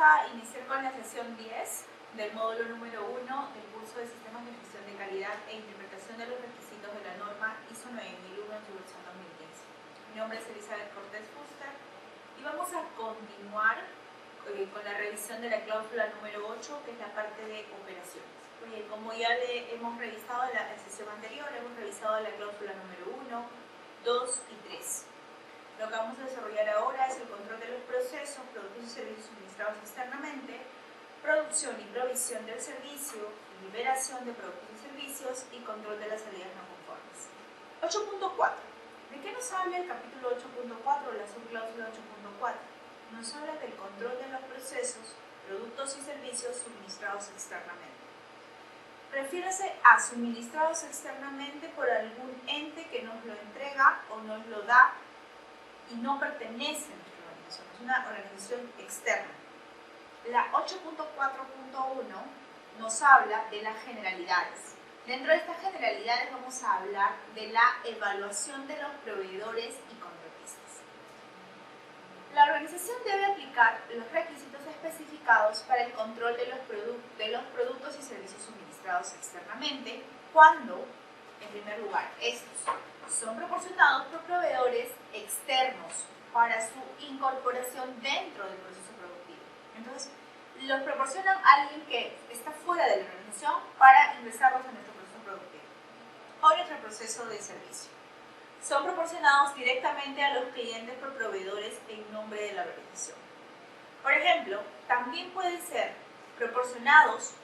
a iniciar con la sesión 10 del módulo número 1 del curso de Sistemas de Gestión de Calidad e Interpretación de los Requisitos de la norma ISO 9001 en su versión 2015. Mi nombre es Elizabeth Cortés Fuster y vamos a continuar con la revisión de la cláusula número 8, que es la parte de operaciones. Como ya hemos revisado en la sesión anterior, hemos revisado la cláusula número 1, 2 y 3. Lo que vamos a desarrollar ahora es el control de los procesos, productos y servicios suministrados externamente, producción y provisión del servicio, liberación de productos y servicios y control de las salidas no conformes. 8.4. ¿De qué nos habla el capítulo 8.4 o la subcláusula 8.4? Nos habla del control de los procesos, productos y servicios suministrados externamente. Refiérase a suministrados externamente por algún ente que nos lo entrega o nos lo da y no pertenece a nuestra organización, es una organización externa. La 8.4.1 nos habla de las generalidades. Dentro de estas generalidades vamos a hablar de la evaluación de los proveedores y contratistas. La organización debe aplicar los requisitos especificados para el control de los productos y servicios suministrados externamente cuando, en primer lugar, estos son proporcionados por proveedores externos para su incorporación dentro del proceso productivo. Entonces, los proporcionan a alguien que está fuera de la organización para ingresarlos en nuestro proceso productivo o en nuestro proceso de servicio. Son proporcionados directamente a los clientes por proveedores en nombre de la organización. Por ejemplo, también pueden ser proporcionados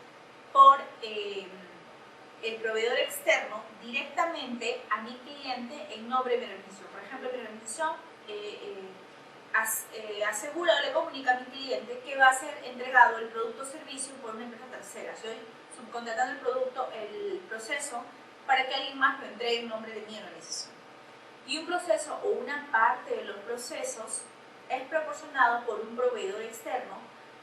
por el proveedor externo directamente a mi cliente en nombre de mi organización. Por ejemplo, mi organización asegura o le comunica a mi cliente que va a ser entregado el producto o servicio por una empresa tercera. Estoy subcontratando el proceso para que alguien más lo entregue en nombre de mi organización. Y un proceso o una parte de los procesos es proporcionado por un proveedor externo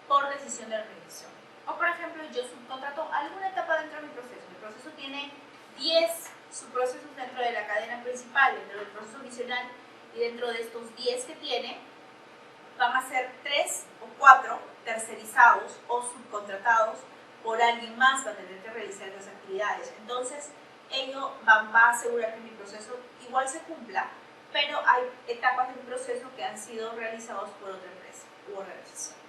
por decisión de la organización. O por ejemplo, yo subcontrato alguna etapa dentro de mi proceso. Mi proceso tiene 10 subprocesos dentro de la cadena principal, dentro del proceso misional, y dentro de estos 10 que tiene, van a ser 3 o 4 tercerizados o subcontratados por alguien más para tener que realizar esas actividades. Entonces, ello va a asegurar que mi proceso igual se cumpla, pero hay etapas del proceso que han sido realizados por otra empresa u organización.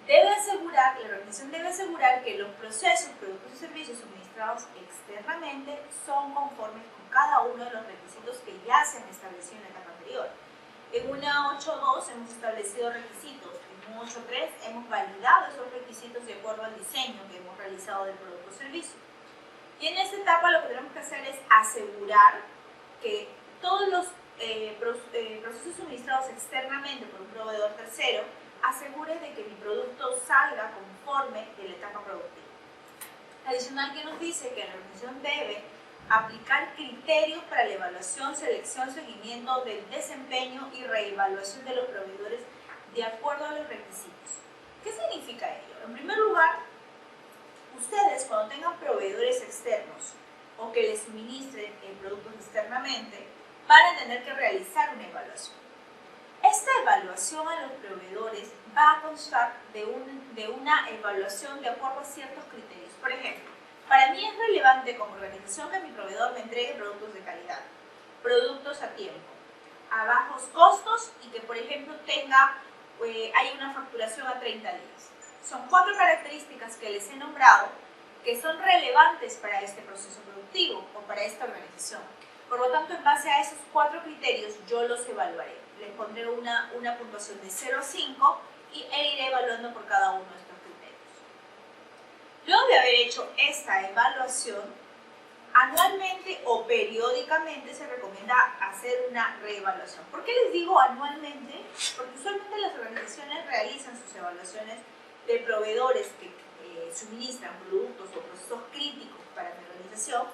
La organización debe asegurar que los procesos, productos y servicios suministrados externamente son conformes con cada uno de los requisitos que ya se han establecido en la etapa anterior. En una 8.2 hemos establecido requisitos, en una 8.3 hemos validado esos requisitos de acuerdo al diseño que hemos realizado del producto o servicio. Y en esta etapa lo que tenemos que hacer es asegurar que todos los procesos suministrados externamente por un proveedor tercero asegure de que mi producto salga conforme de la etapa productiva. Adicional, que nos dice que la organización debe aplicar criterios para la evaluación, selección, seguimiento del desempeño y reevaluación de los proveedores de acuerdo a los requisitos. ¿Qué significa ello? En primer lugar, ustedes cuando tengan proveedores externos o que les suministren productos externamente, van a tener que realizar una evaluación. Esta evaluación a los proveedores va a constar de una evaluación de acuerdo a ciertos criterios. Por ejemplo, para mí es relevante como organización que mi proveedor me entregue productos de calidad, productos a tiempo, a bajos costos y que, por ejemplo, haya una facturación a 30 días. Son 4 características que les he nombrado que son relevantes para este proceso productivo o para esta organización. Por lo tanto, en base a esos 4 criterios, yo los evaluaré. Les pondré una puntuación de 0 a 5 e iré evaluando por cada uno de estos criterios. Luego de haber hecho esta evaluación, anualmente o periódicamente se recomienda hacer una reevaluación. ¿Por qué les digo anualmente? Porque usualmente las organizaciones realizan sus evaluaciones de proveedores que suministran productos o procesos críticos para la organización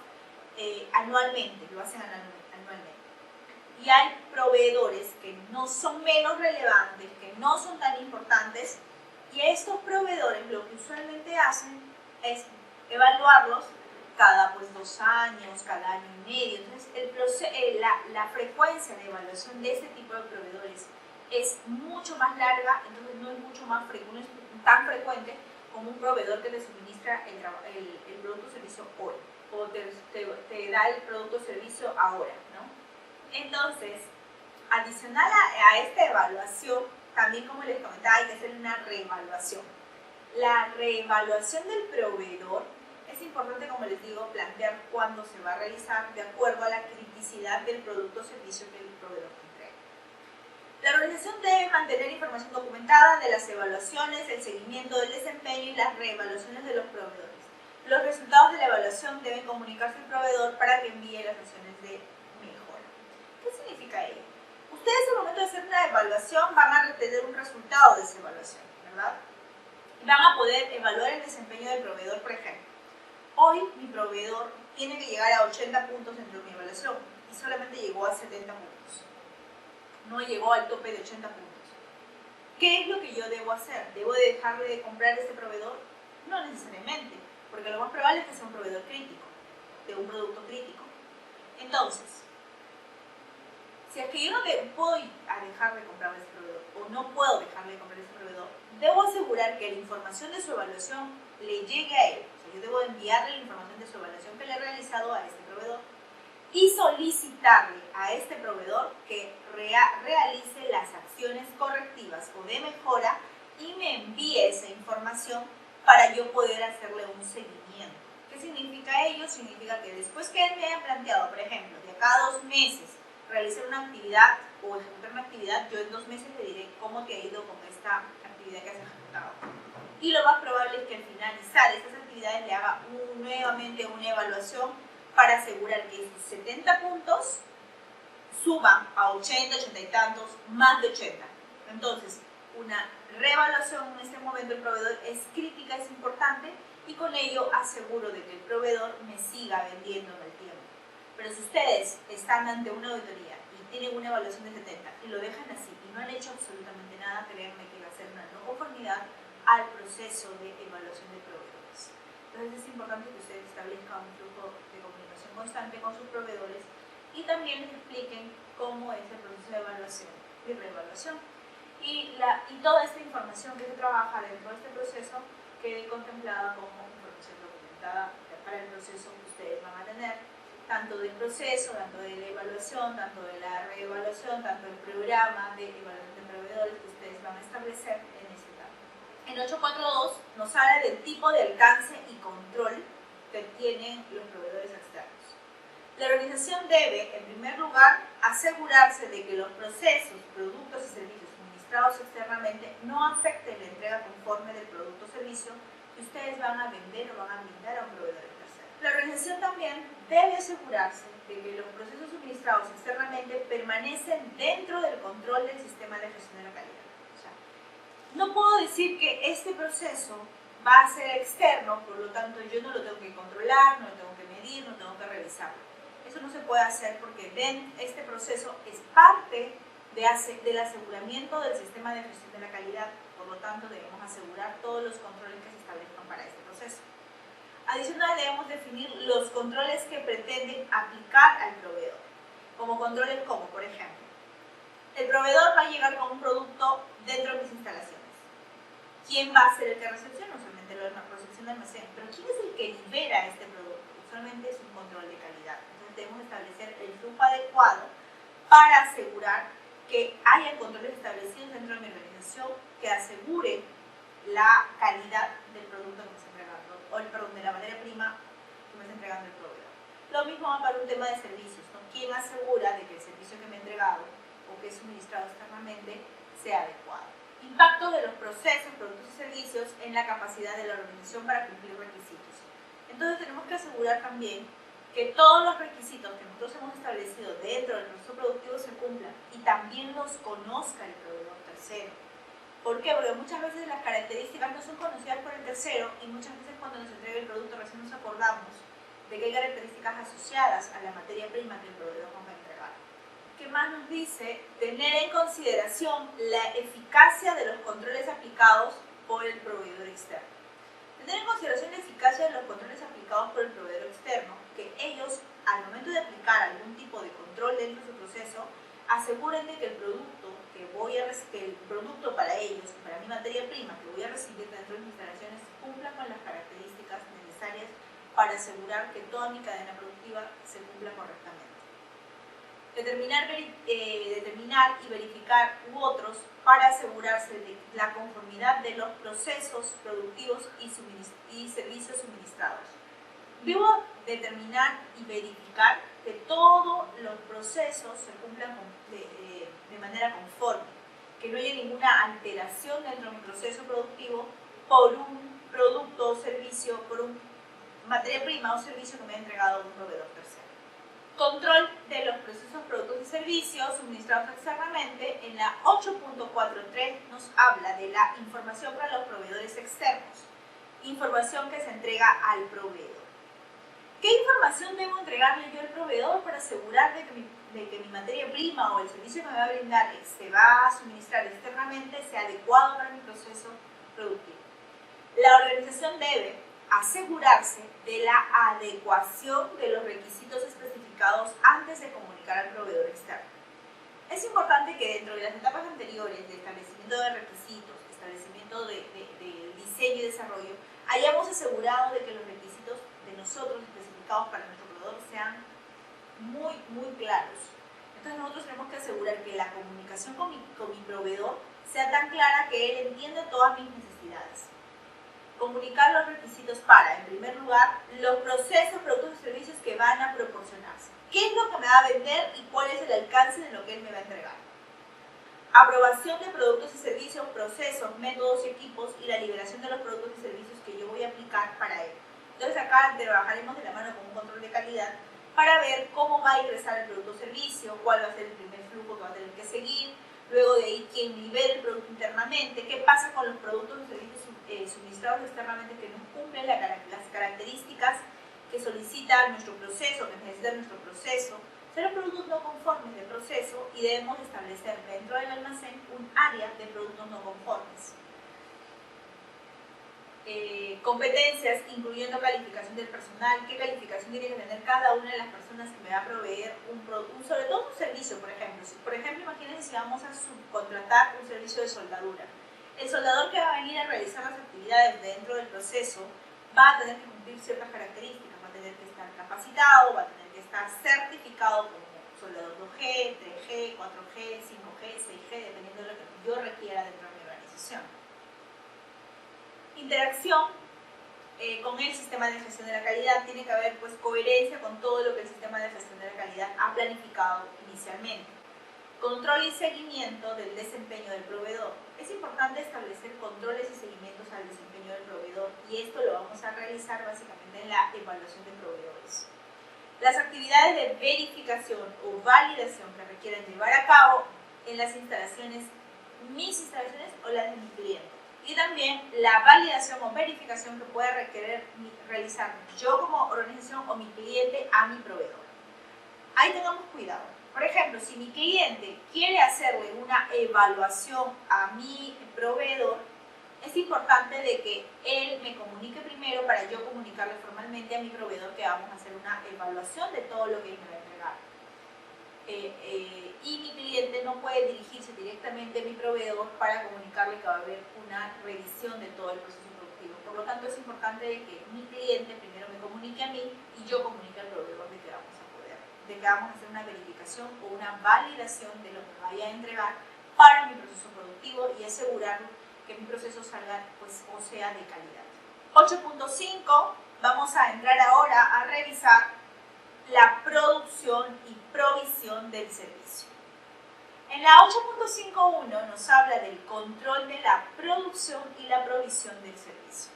anualmente, lo hacen anualmente. Y hay proveedores que no son menos relevantes, que no son tan importantes, y estos proveedores lo que usualmente hacen es evaluarlos cada 2 años, cada año y medio. Entonces, la frecuencia de evaluación de este tipo de proveedores es mucho más larga, entonces no es mucho más frecuente, tan frecuente como un proveedor que te suministra el producto o servicio hoy, o te da el producto o servicio ahora, ¿no? Entonces, adicional a esta evaluación, también como les comentaba, hay que hacer una reevaluación. La reevaluación del proveedor es importante, como les digo, plantear cuándo se va a realizar de acuerdo a la criticidad del producto o servicio que el proveedor te entrega. La organización debe mantener información documentada de las evaluaciones, el seguimiento del desempeño y las reevaluaciones de los proveedores. Los resultados de la evaluación deben comunicarse al proveedor para que envíe las acciones de mejora. ¿Qué significa ello? Ustedes al momento de hacer una evaluación van a tener un resultado de esa evaluación, ¿verdad? Van a poder evaluar el desempeño del proveedor, por ejemplo. Hoy mi proveedor tiene que llegar a 80 puntos dentro de mi evaluación y solamente llegó a 70 puntos. No llegó al tope de 80 puntos. ¿Qué es lo que yo debo hacer? ¿Debo de dejarle de comprar a este proveedor? No necesariamente, porque lo más probable es que sea un proveedor crítico, de un producto crítico. Entonces, si es que yo no voy a dejar de comprar a ese proveedor o no puedo dejarle de comprar a ese proveedor, debo asegurar que la información de su evaluación le llegue a él. O sea, yo debo enviarle la información de su evaluación que le he realizado a este proveedor y solicitarle a este proveedor que realice las acciones correctivas o de mejora y me envíe esa información para yo poder hacerle un seguimiento. ¿Qué significa ello? Significa que después que él me haya planteado, por ejemplo, de acá a 2 meses, realizar una actividad o ejecutar una actividad, yo en 2 meses le diré cómo te ha ido con esta actividad que has ejecutado. Y lo más probable es que al finalizar estas actividades le haga nuevamente una evaluación para asegurar que esos 70 puntos suban a 80, 80 y tantos, más de 80. Entonces, una reevaluación en este momento del proveedor es crítica, es importante, y con ello aseguro de que el proveedor me siga vendiendo en el tiempo. Pero si ustedes están ante una auditoría y tienen una evaluación de 70 y lo dejan así y no han hecho absolutamente nada, créanme que va a ser una no conformidad al proceso de evaluación de proveedores. Entonces es importante que ustedes establezcan un flujo de comunicación constante con sus proveedores y también les expliquen cómo es el proceso de evaluación y reevaluación. Y toda esta información que se trabaja dentro de este proceso quede contemplada como información documentada para el proceso que ustedes van a tener, tanto del proceso, tanto de la evaluación, tanto de la reevaluación, tanto del programa de evaluación de proveedores que ustedes van a establecer en esta etapa. En 842 nos habla del tipo de alcance y control que tienen los proveedores externos. La organización debe, en primer lugar, asegurarse de que los procesos, productos y servicios suministrados externamente no afecten la entrega conforme del producto o servicio que ustedes van a vender o van a brindar a un proveedor tercero. La organización también debe asegurarse de que los procesos suministrados externamente permanecen dentro del control del sistema de gestión de la calidad. O sea, no puedo decir que este proceso va a ser externo, por lo tanto yo no lo tengo que controlar, no lo tengo que medir, no tengo que revisarlo. Eso no se puede hacer porque este proceso es parte del aseguramiento del sistema de gestión de la calidad, por lo tanto debemos asegurar todos los controles que se establezcan para este proceso. Adicional, debemos definir los controles que pretenden aplicar al proveedor, como controles como, por ejemplo, el proveedor va a llegar con un producto dentro de mis instalaciones. ¿Quién va a ser el que recepciona? Usualmente la recepción de almacén, pero ¿quién es el que libera este producto? Usualmente es un control de calidad. Entonces debemos establecer el flujo adecuado para asegurar que haya controles establecidos dentro de mi organización que aseguren la calidad del producto que me está entregando, de la materia prima que me está entregando el proveedor. Lo mismo va para un tema de servicios, ¿no? ¿Quién asegura de que el servicio que me he entregado o que he suministrado externamente sea adecuado? Impacto de los procesos, productos y servicios en la capacidad de la organización para cumplir requisitos. Entonces tenemos que asegurar también que todos los requisitos que nosotros hemos establecido dentro del proceso productivo se cumplan y también los conozca el proveedor tercero. ¿Por qué? Porque muchas veces las características no son conocidas por el tercero y muchas veces cuando nos entrega el producto recién nos acordamos de que hay características asociadas a la materia prima que el proveedor nos va a entregar. ¿Qué más nos dice? Tener en consideración la eficacia de los controles aplicados por el proveedor externo. Tener en consideración la eficacia de los controles aplicados por el proveedor externo, que ellos, al momento de aplicar algún tipo de control dentro de su proceso, aseguren de que el producto para ellos, para mi materia prima que voy a recibir dentro de mis instalaciones, cumpla con las características necesarias para asegurar que toda mi cadena productiva se cumpla correctamente. Determinar y verificar otros para asegurarse de la conformidad de los procesos productivos y servicios suministrados. Debo determinar y verificar que todos los procesos se cumplan de manera conforme, que no haya ninguna alteración dentro de mi proceso productivo por un producto o servicio, por una materia prima o servicio que me ha entregado un proveedor tercero. Control de los procesos, productos y servicios suministrados externamente. En la 8.43 nos habla de la información para los proveedores externos, información que se entrega al proveedor. ¿Qué información debo entregarle yo al proveedor para asegurar de que mi materia prima o el servicio que me va a brindar se va a suministrar externamente sea adecuado para mi proceso productivo? La organización debe asegurarse de la adecuación de los requisitos especificados antes de comunicar al proveedor externo. Es importante que dentro de las etapas anteriores de establecimiento de requisitos, establecimiento de diseño y desarrollo, hayamos asegurado de que los requisitos de nosotros especificados para nuestro proveedor sean muy claros. Entonces nosotros tenemos que asegurar que la comunicación con mi proveedor sea tan clara que él entienda todas mis necesidades. Comunicar los requisitos para, en primer lugar, los procesos, productos y servicios que van a proporcionarse. ¿Qué es lo que me va a vender y cuál es el alcance de lo que él me va a entregar? Aprobación de productos y servicios, procesos, métodos y equipos y la liberación de los productos y servicios que yo voy a aplicar para él. Entonces acá trabajaremos de la mano con un control de calidad para ver cómo va a ingresar el producto o servicio, cuál va a ser el primer flujo que va a tener que seguir, luego de ahí quién libera el producto internamente, qué pasa con los productos o servicios suministrados externamente que no cumplen las características que solicita nuestro proceso, que necesita nuestro proceso. Son los productos no conformes del proceso y debemos establecer dentro del almacén un área de productos no conformes. Competencias, incluyendo calificación del personal, qué calificación tiene que tener cada una de las personas que me va a proveer sobre todo un servicio, por ejemplo. Por ejemplo, imagínense si vamos a subcontratar un servicio de soldadura. El soldador que va a venir a realizar las actividades dentro del proceso va a tener que cumplir ciertas características, va a tener que estar capacitado, va a tener que estar certificado como soldador 2G, 3G, 4G, 5G, 6G, dependiendo de lo que yo requiera dentro de mi organización. Interacción con el sistema de gestión de la calidad. Tiene que haber coherencia con todo lo que el sistema de gestión de la calidad ha planificado inicialmente. Control y seguimiento del desempeño del proveedor. Es importante establecer controles y seguimientos al desempeño del proveedor y esto lo vamos a realizar básicamente en la evaluación de proveedores. Las actividades de verificación o validación que requieren llevar a cabo en las instalaciones, mis instalaciones o las de mi cliente. Y también la validación o verificación que pueda requerir realizar yo como organización o mi cliente a mi proveedor. Ahí tengamos cuidado. Por ejemplo, si mi cliente quiere hacerle una evaluación a mi proveedor, es importante de que él me comunique primero para yo comunicarle formalmente a mi proveedor que vamos a hacer una evaluación de todo lo que él me va a entregar. Y mi cliente no puede dirigirse directamente a mi proveedor para comunicarle que va a haber una revisión de todo el proceso productivo. Por lo tanto, es importante de que mi cliente primero me comunique a mí y yo comunique al proveedor de que vamos a hacer una verificación o una validación de lo que vaya a entregar para mi proceso productivo y asegurar que mi proceso salga o sea de calidad. 8.5, vamos a entrar ahora a revisar la producción y provisión del servicio. En la 8.5.1 nos habla del control de la producción y la provisión del servicio.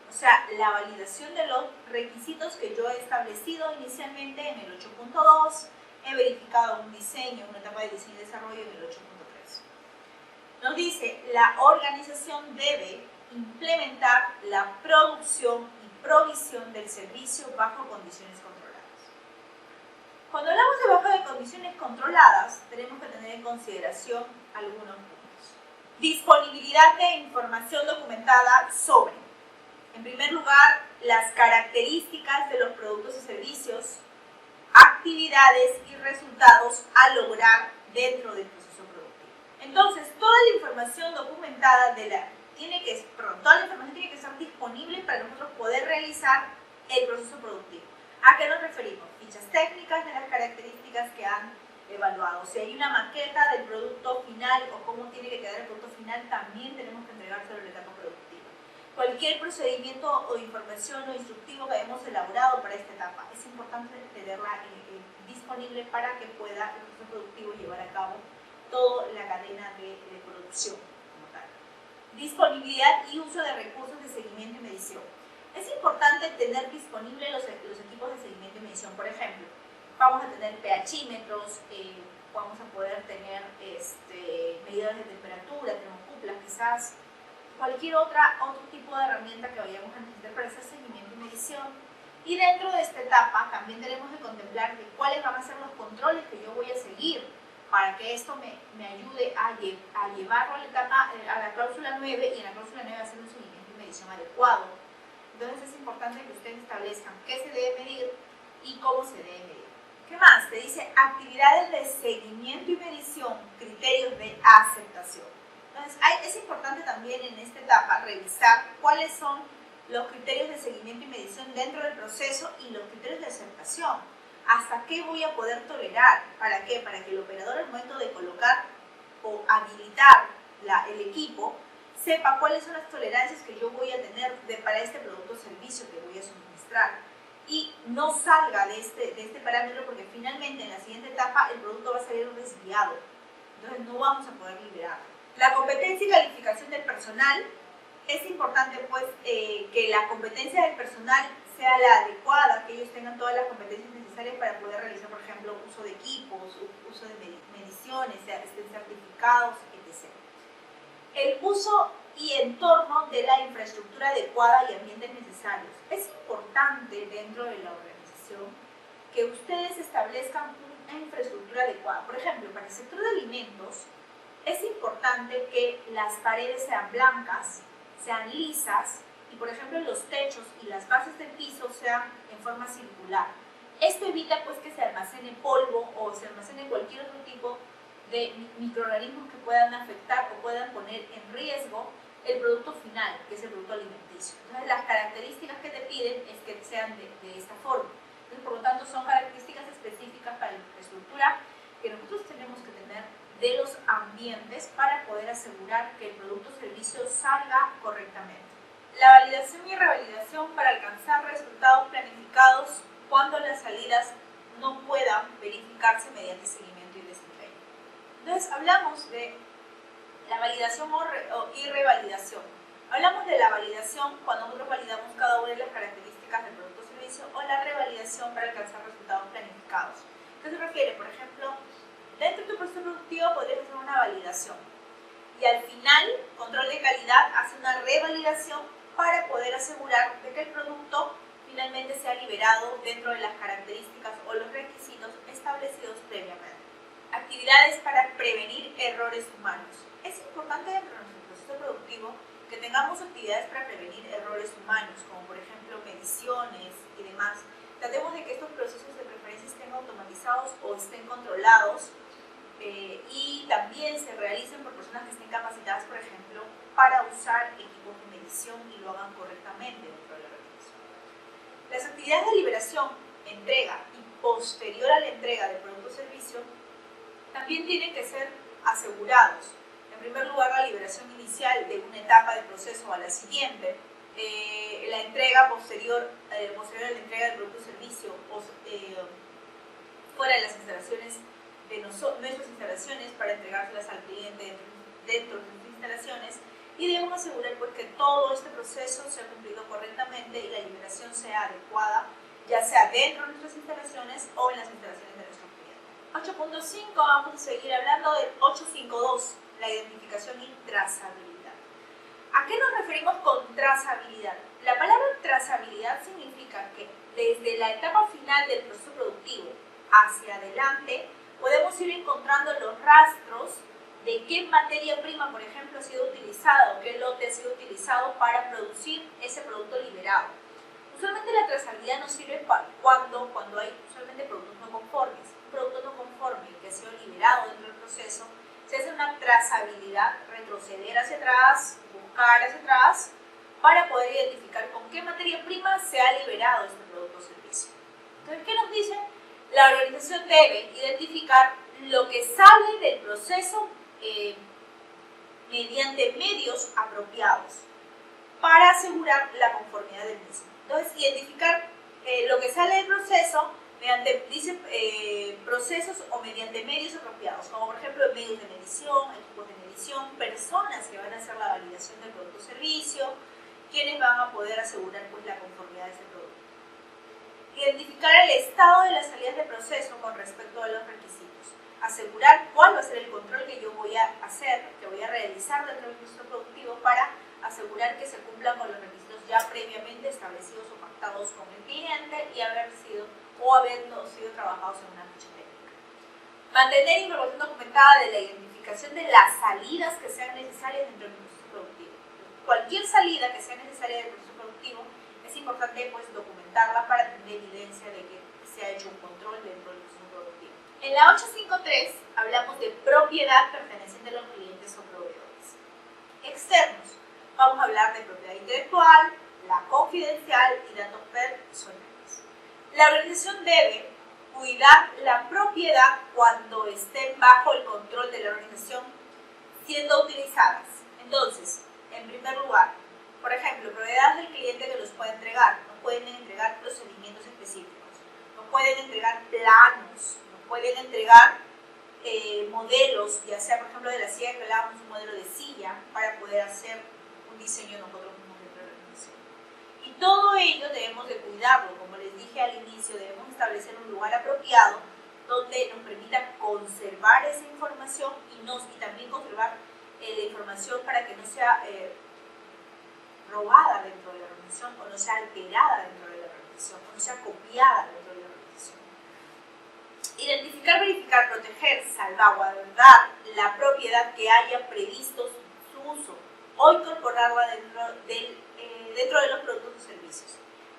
O sea, la validación de los requisitos que yo he establecido inicialmente en el 8.2, he verificado un diseño, una etapa de diseño y desarrollo en el 8.3. Nos dice, la organización debe implementar la producción y provisión del servicio bajo condiciones controladas. Cuando hablamos de bajo de condiciones controladas, tenemos que tener en consideración algunos puntos. Disponibilidad de información documentada sobre, en primer lugar, las características de los productos y servicios, actividades y resultados a lograr dentro del proceso productivo. Entonces, toda la información documentada toda la información tiene que estar disponible para nosotros poder realizar el proceso productivo. ¿A qué nos referimos? Fichas técnicas de las características que han evaluado. Si hay una maqueta del producto final o cómo tiene que quedar el producto final, también tenemos que entregárselo en la etapa productiva. Cualquier procedimiento o información o instructivo que hayamos elaborado para esta etapa, es importante tenerla disponible para que pueda el proceso productivo llevar a cabo toda la cadena de producción como tal. Disponibilidad y uso de recursos de seguimiento y medición. Es importante tener disponibles los equipos de seguimiento y medición. Por ejemplo, vamos a tener pHímetros, vamos a poder tener medidores de temperatura, termocuplas, quizás cualquier otro tipo de herramienta que vayamos a necesitar para hacer seguimiento y medición. Y dentro de esta etapa también tenemos que contemplar cuáles van a ser los controles que yo voy a seguir para que esto me ayude a llevarlo a la cláusula 9 y en la cláusula 9 hacer un seguimiento y medición adecuado. Entonces es importante que ustedes establezcan qué se debe medir y cómo se debe medir. ¿Qué más? Te dice actividades de seguimiento y medición, criterios de aceptación. Entonces es importante también en esta etapa revisar cuáles son los criterios de seguimiento y medición dentro del proceso y los criterios de aceptación. ¿Hasta qué voy a poder tolerar? ¿Para qué? Para que el operador al momento de colocar o habilitar el equipo sepa cuáles son las tolerancias que yo voy a tener para este producto o servicio que voy a suministrar y no salga de este parámetro, porque finalmente en la siguiente etapa el producto va a salir desviado, entonces no vamos a poder liberarlo. La competencia y calificación del personal. Es importante pues que la competencia del personal sea la adecuada, que ellos tengan todas las competencias necesarias para poder realizar, por ejemplo, uso de equipos, uso de mediciones, estén certificados, etc. El uso y entorno de la infraestructura adecuada y ambientes necesarios. Es importante dentro de la organización que ustedes establezcan una infraestructura adecuada. Por ejemplo, para el sector de alimentos, es importante que las paredes sean blancas, sean lisas y, por ejemplo, los techos y las bases del piso sean en forma circular. Esto evita pues que se almacene polvo o se almacene cualquier otro tipo de microorganismos que puedan afectar o puedan poner en riesgo el producto final, que es el producto alimenticio. Entonces, las características que te piden es que sean de esta forma. Entonces, por lo tanto, son características específicas para la infraestructura que nosotros tenemos que tener de los ambientes para poder asegurar que el producto o servicio salga correctamente. La validación y revalidación para alcanzar resultados planificados cuando las salidas no puedan verificarse mediante seguimiento y desempeño. Entonces hablamos de la validación y revalidación. Hablamos de la validación cuando nosotros validamos cada una de las características del producto o servicio, o la revalidación para alcanzar resultados planificados. ¿Qué se refiere? Por ejemplo, dentro de tu proceso productivo podrías hacer una validación y al final, control de calidad hace una revalidación para poder asegurar de que el producto finalmente sea liberado dentro de las características o los requisitos establecidos previamente. Actividades para prevenir errores humanos. Es importante dentro de nuestro proceso productivo que tengamos actividades para prevenir errores humanos, como por ejemplo mediciones y demás. Tratemos de que estos procesos de preferencia estén automatizados o estén controlados y también se realicen por personas que estén capacitadas, por ejemplo, para usar equipos de medición y lo hagan correctamente dentro de la organización. Las actividades de liberación, entrega y posterior a la entrega del producto o servicio también tienen que ser asegurados. En primer lugar, la liberación inicial de una etapa del proceso a la siguiente, la entrega posterior a la entrega del producto o servicio fuera de las instalaciones de nuestras instalaciones para entregárselas al cliente dentro de nuestras instalaciones, y debemos asegurar pues, que todo este proceso sea cumplido correctamente y la liberación sea adecuada, ya sea dentro de nuestras instalaciones o en las instalaciones de nuestro cliente. 8.5, vamos a seguir hablando del 8.5.2, la identificación y trazabilidad. ¿A qué nos referimos con trazabilidad? La palabra trazabilidad significa que desde la etapa final del proceso productivo hacia adelante podemos ir encontrando los rastros de qué materia prima, por ejemplo, ha sido utilizada o qué lote ha sido utilizado para producir ese producto liberado. Usualmente la trazabilidad nos sirve cuando hay usualmente productos no conformes. Un producto no conforme que ha sido liberado dentro del proceso, se hace una trazabilidad, retroceder hacia atrás, buscar hacia atrás, para poder identificar con qué materia prima se ha liberado este producto o servicio. Entonces, ¿qué nos dice? La organización debe identificar lo que sale del proceso mediante medios apropiados para asegurar la conformidad del mismo. Entonces, identificar lo que sale del proceso mediante procesos o mediante medios apropiados, como por ejemplo medios de medición, equipos de medición, personas que van a hacer la validación del producto o servicio, quienes van a poder asegurar pues, la conformidad de ese producto. Identificar el estado de las salidas de proceso con respecto a los requisitos. Asegurar cuál va a ser el control que yo voy a hacer, que voy a realizar dentro del proceso productivo para asegurar que se cumplan con los requisitos ya previamente establecidos o pactados con el cliente y habiendo sido trabajados en una ficha técnica. Mantener información documentada de la identificación de las salidas que sean necesarias dentro del proceso productivo. Cualquier salida que sea necesaria del proceso productivo es importante pues, documentarla para tener evidencia de que se ha hecho un control dentro del proceso productivo. En la 853 hablamos de propiedad perteneciente a los clientes o proveedores. Externos. Vamos a hablar de propiedad intelectual, la confidencial y datos personales. La organización debe cuidar la propiedad cuando estén bajo el control de la organización siendo utilizadas. Entonces, en primer lugar, por ejemplo, propiedades del cliente que los puede entregar. Nos pueden entregar procedimientos específicos, nos pueden entregar planos, nos pueden entregar modelos, ya sea por ejemplo de la silla que hablábamos, un modelo de silla para poder hacer un diseño nosotros mismos dentro de la organización. Y todo ello debemos de cuidarlo, como les dije al inicio, debemos establecer un lugar apropiado donde nos permita conservar esa información y también conservar la información para que no sea robada dentro de la organización o no sea alterada dentro de la organización o no sea copiada dentro de la organización. Identificar, verificar, proteger, salvaguardar la propiedad que haya previsto su uso o incorporarla dentro de los productos o servicios.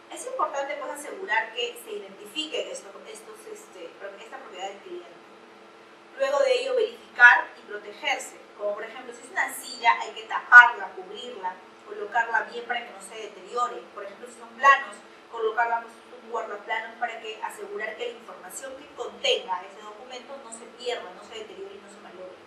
Es importante pues, asegurar que se identifiquen esta propiedad del cliente. Luego de ello, verificar y protegerse. Como por ejemplo, si es una silla, hay que taparla, cubrirla, colocarla bien para que no se deteriore. Por ejemplo, si son planos, colocarla en un guardaplanos para que asegurar que la información que contenga ese documento no se pierda, no se deteriore y no se malogre.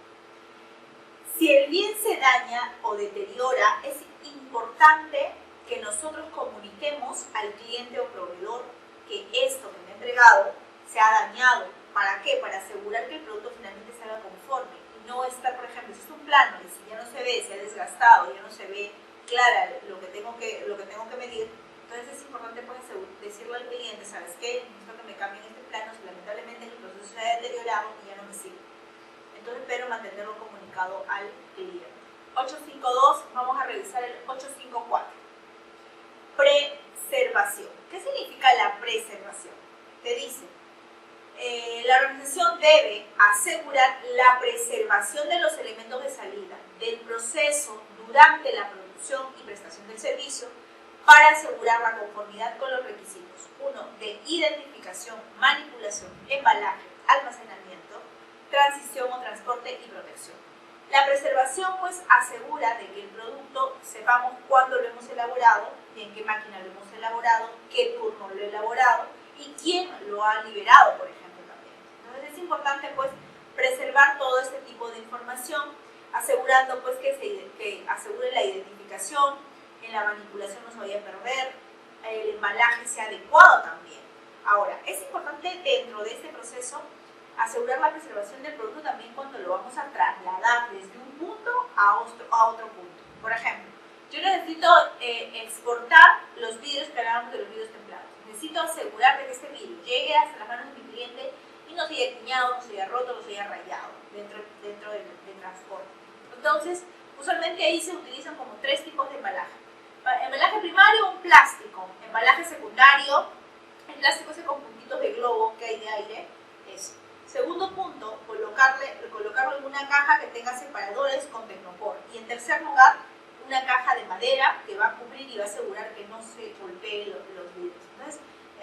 Si el bien se daña o deteriora, es importante que nosotros comuniquemos al cliente o proveedor que esto que me ha entregado se ha dañado. ¿Para qué? Para asegurar que el producto finalmente salga conforme y no estar, por ejemplo, si es un plano y si ya no se ve, se ha desgastado, ya no se ve clara lo que tengo que medir, entonces es importante pues, decirle al cliente, ¿sabes qué? Necesito que me cambien este plano, si lamentablemente el proceso se ha deteriorado y ya no me sirve. Entonces, pero mantenerlo comunicado al cliente. 852, vamos a revisar el 854. Preservación. ¿Qué significa la preservación? Te dice, la organización debe asegurar la preservación de los elementos de salida del proceso durante la producción y prestación del servicio para asegurar la conformidad con los requisitos. 1. De identificación, manipulación, embalaje, almacenamiento, transición o transporte y protección. La preservación pues asegura de que el producto sepamos cuándo lo hemos elaborado, en qué máquina lo hemos elaborado, qué turno lo he elaborado y quién lo ha liberado, por ejemplo, también. Entonces es importante pues preservar todo este tipo de información, asegurando pues que asegure la identificación, en la manipulación no se vaya a perder, el embalaje sea adecuado también. Ahora, es importante dentro de este proceso asegurar la preservación del producto también cuando lo vamos a trasladar desde un punto a otro punto. Por ejemplo, yo necesito exportar los vidrios que hablábamos de los vidrios templados. Necesito asegurar de que este vidrio llegue hasta las manos de mi cliente y no se haya tiñado, no se haya roto, no se haya rayado dentro del transporte. Entonces, usualmente ahí se utilizan como 3 tipos de embalaje. Embalaje primario, un plástico. Embalaje secundario, el plástico ese con puntitos de globo que hay de aire, eso. Segundo punto, colocarlo en una caja que tenga separadores con tecnopor. Y en tercer lugar, una caja de madera que va a cubrir y va a asegurar que no se golpeen los vidrios.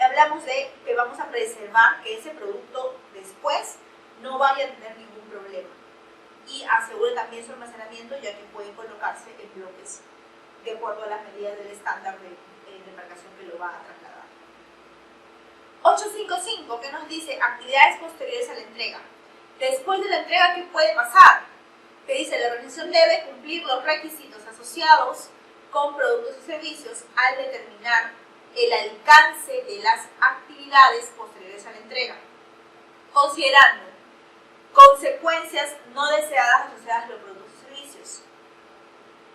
hablamos de que vamos a preservar que ese producto después no vaya a tener ningún problema. Y asegure también su almacenamiento, ya que puede colocarse en bloques de acuerdo a las medidas del estándar de embarcación que lo va a trasladar. 855, que nos dice actividades posteriores a la entrega. Después de la entrega, ¿qué puede pasar? Que dice, la organización debe cumplir los requisitos asociados con productos y servicios al determinar el alcance de las actividades posteriores a la entrega, considerando consecuencias no deseadas asociadas a los productos y servicios,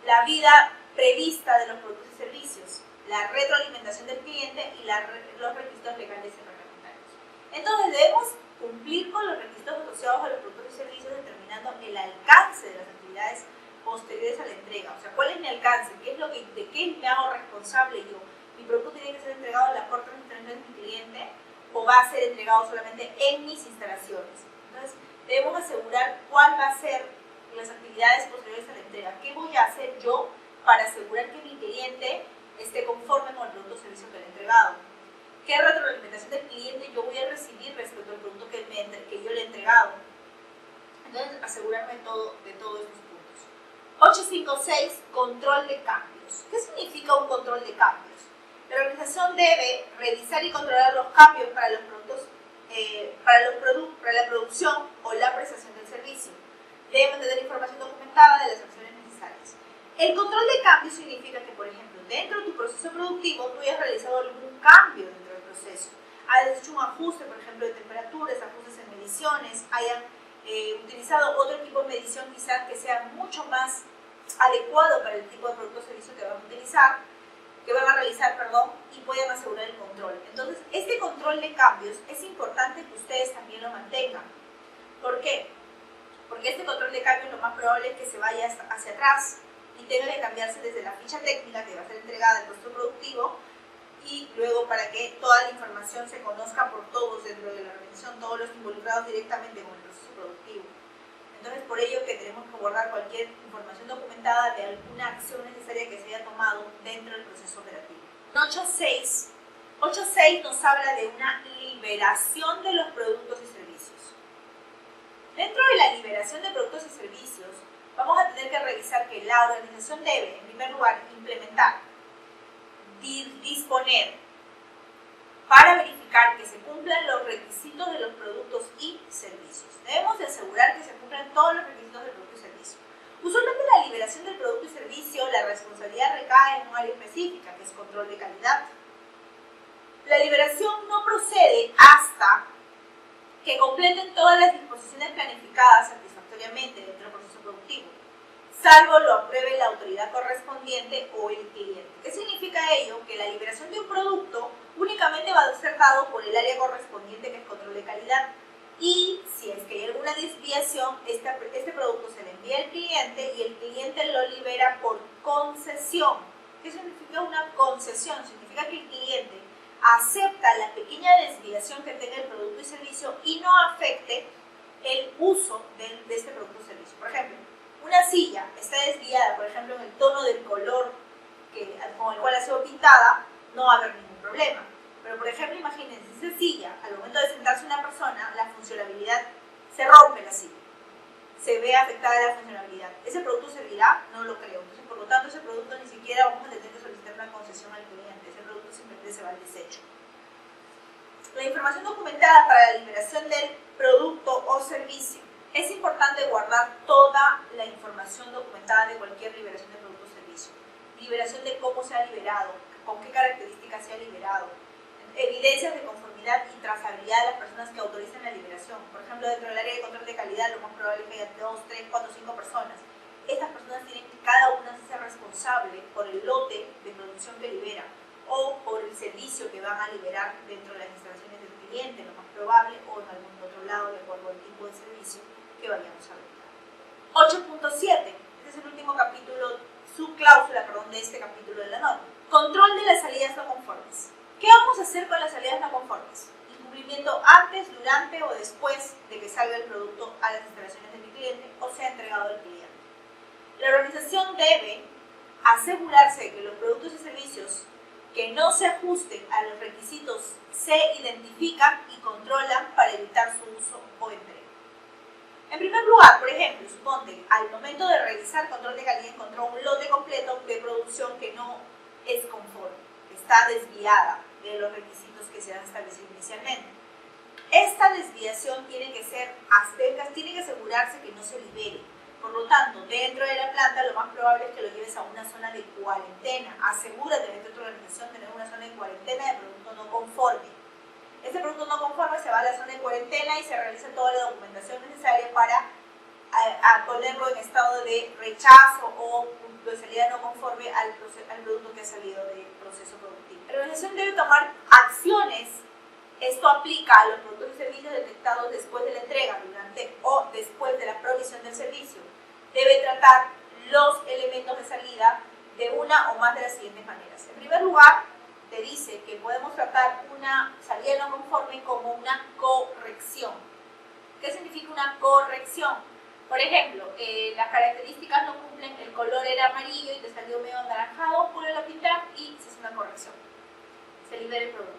la vida prevista de los productos y servicios, la retroalimentación del cliente y los requisitos legales y reglamentarios. Entonces debemos cumplir con los requisitos asociados a los productos y servicios determinando el alcance de las actividades posteriores a la entrega. O sea, ¿cuál es mi alcance? ¿De qué me hago responsable yo? ¿Mi producto tiene que ser entregado a la puerta de instalaciones de mi cliente o va a ser entregado solamente en mis instalaciones? Entonces, debemos asegurar cuál va a ser las actividades posteriores a la entrega. ¿Qué voy a hacer yo para asegurar que mi cliente esté conforme con el producto o servicio que le he entregado? ¿Qué retroalimentación del cliente yo voy a recibir respecto al producto que yo le he entregado? Entonces, asegurarme de todos estos puntos. 856, control de cambios. ¿Qué significa un control de cambios? La organización debe revisar y controlar los cambios para los productos, para la producción o la prestación del servicio. Debe mantener información documentada de las acciones necesarias. El control de cambios significa que, por ejemplo, dentro de tu proceso productivo, tú hayas realizado algún cambio dentro del proceso. Hayas hecho un ajuste, por ejemplo, de temperaturas, ajustes en mediciones, hayan utilizado otro tipo de medición quizás que sea mucho más adecuado para el tipo de producto o servicio que van a realizar, y puedan asegurar el control. Entonces, este control de cambios es importante que ustedes también lo mantengan. ¿Por qué? Porque este control de cambios lo más probable es que se vaya hacia atrás y tenga que cambiarse desde la ficha técnica que va a ser entregada al proceso productivo y luego para que toda la información se conozca por todos dentro de la organización, todos los involucrados directamente con el proceso productivo. Entonces, por ello que tenemos que guardar cualquier información documentada de alguna acción necesaria que se haya tomado dentro del proceso operativo. 8.6 nos habla de una liberación de los productos y servicios. Dentro de la liberación de productos y servicios, vamos a tener que revisar que la organización debe, en primer lugar, implementar, disponer, para verificar que se cumplan los requisitos de los productos y servicios. Debemos de asegurar que se cumplan todos los requisitos del producto y servicio. Usualmente la liberación del producto y servicio, la responsabilidad recae en un área específica, que es control de calidad. La liberación no procede hasta que completen todas las disposiciones planificadas satisfactoriamente dentro del proceso productivo, salvo lo apruebe la autoridad correspondiente o el cliente. ¿Qué significa ello? Que la liberación de un producto únicamente va a ser dado por el área correspondiente, que es control de calidad, y si es que hay alguna desviación, este producto se le envía al cliente y el cliente lo libera por concesión. ¿Qué significa una concesión? Significa que el cliente acepta la pequeña desviación que tenga el producto y servicio y no afecte el uso de este producto o servicio. Por ejemplo, una silla está desviada, por ejemplo, en el tono del color con el cual ha sido pintada, no va a haber ningún problema. Pero, por ejemplo, imagínense, esa silla, al momento de sentarse una persona, la funcionalidad se rompe la silla, se ve afectada la funcionalidad. ¿Ese producto servirá? No lo creo. Entonces, por lo tanto, ese producto ni siquiera vamos a tener que solicitar una concesión al cliente. Ese producto simplemente se va al desecho. La información documentada para la liberación del producto o servicio. Es importante guardar toda la información documentada de cualquier liberación de producto o servicio. Liberación de cómo se ha liberado, con qué características se ha liberado, evidencias de conformidad y trazabilidad de las personas que autorizan la liberación. Por ejemplo, dentro del área de control de calidad, lo más probable es que haya 2, 3, 4, 5 personas. Estas personas tienen que cada una ser responsable por el lote de producción que libera o por el servicio que van a liberar dentro de las instalaciones del cliente, lo más probable, o en algún otro lado, de acuerdo al tipo de servicio que vayamos a realizar. 8.7. Este es el último capítulo, subcláusula, de este capítulo de la norma. Control de las salidas no conformes. ¿Qué vamos a hacer con las salidas no conformes? Incumplimiento antes, durante o después de que salga el producto a las instalaciones de mi cliente o sea entregado al cliente. La organización debe asegurarse de que los productos y servicios que no se ajusten a los requisitos se identifican y controlan para evitar su uso o entrega. En primer lugar, por ejemplo, suponte, al momento de realizar control de calidad encontró un lote completo de producción que no es conforme, está desviada de los requisitos que se han establecido inicialmente. Esta desviación tiene que asegurarse que no se libere. Por lo tanto, dentro de la planta lo más probable es que lo lleves a una zona de cuarentena. Asegúrate dentro de tu organización tener una zona de cuarentena de producto no conforme. Este producto no conforme se va a la zona de cuarentena y se realiza toda la documentación necesaria para ponerlo en estado de rechazo o de salida no conforme al producto que ha salido del proceso productivo. La organización debe tomar acciones. Esto aplica a los productos y servicios detectados después de la entrega, durante o después de la provisión del servicio. Debe tratar los elementos de salida de una o más de las siguientes maneras. En primer lugar, te dice que podemos tratar una salida no conforme como una corrección. ¿Qué significa una corrección? Por ejemplo, las características no cumplen, el color era amarillo y te salió medio anaranjado, ponelo a pintar y se hace una corrección. Se libera el producto.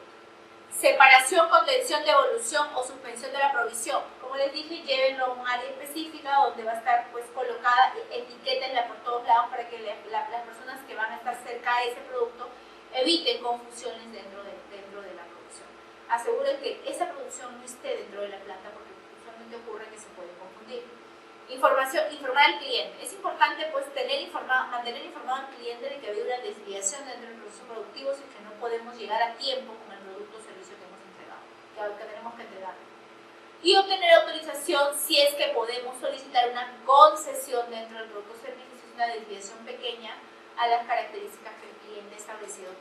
Separación, contención, devolución o suspensión de la provisión. Como les dije, llévenlo a un área específica donde va a estar pues colocada, etiquétenla por todos lados para que las personas que van a estar cerca de ese producto eviten confusiones dentro de la producción. Aseguren que esa producción no esté dentro de la planta porque usualmente ocurre que se puede confundir. Informar al cliente. Es importante pues mantener informado al cliente de que ha habido una desviación dentro del proceso productivo si es que no podemos llegar a tiempo con el producto o servicio que hemos entregado, que tenemos que entregar. Y obtener autorización si es que podemos solicitar una concesión dentro del producto o servicio si es una desviación pequeña a las características que el cliente ha establecido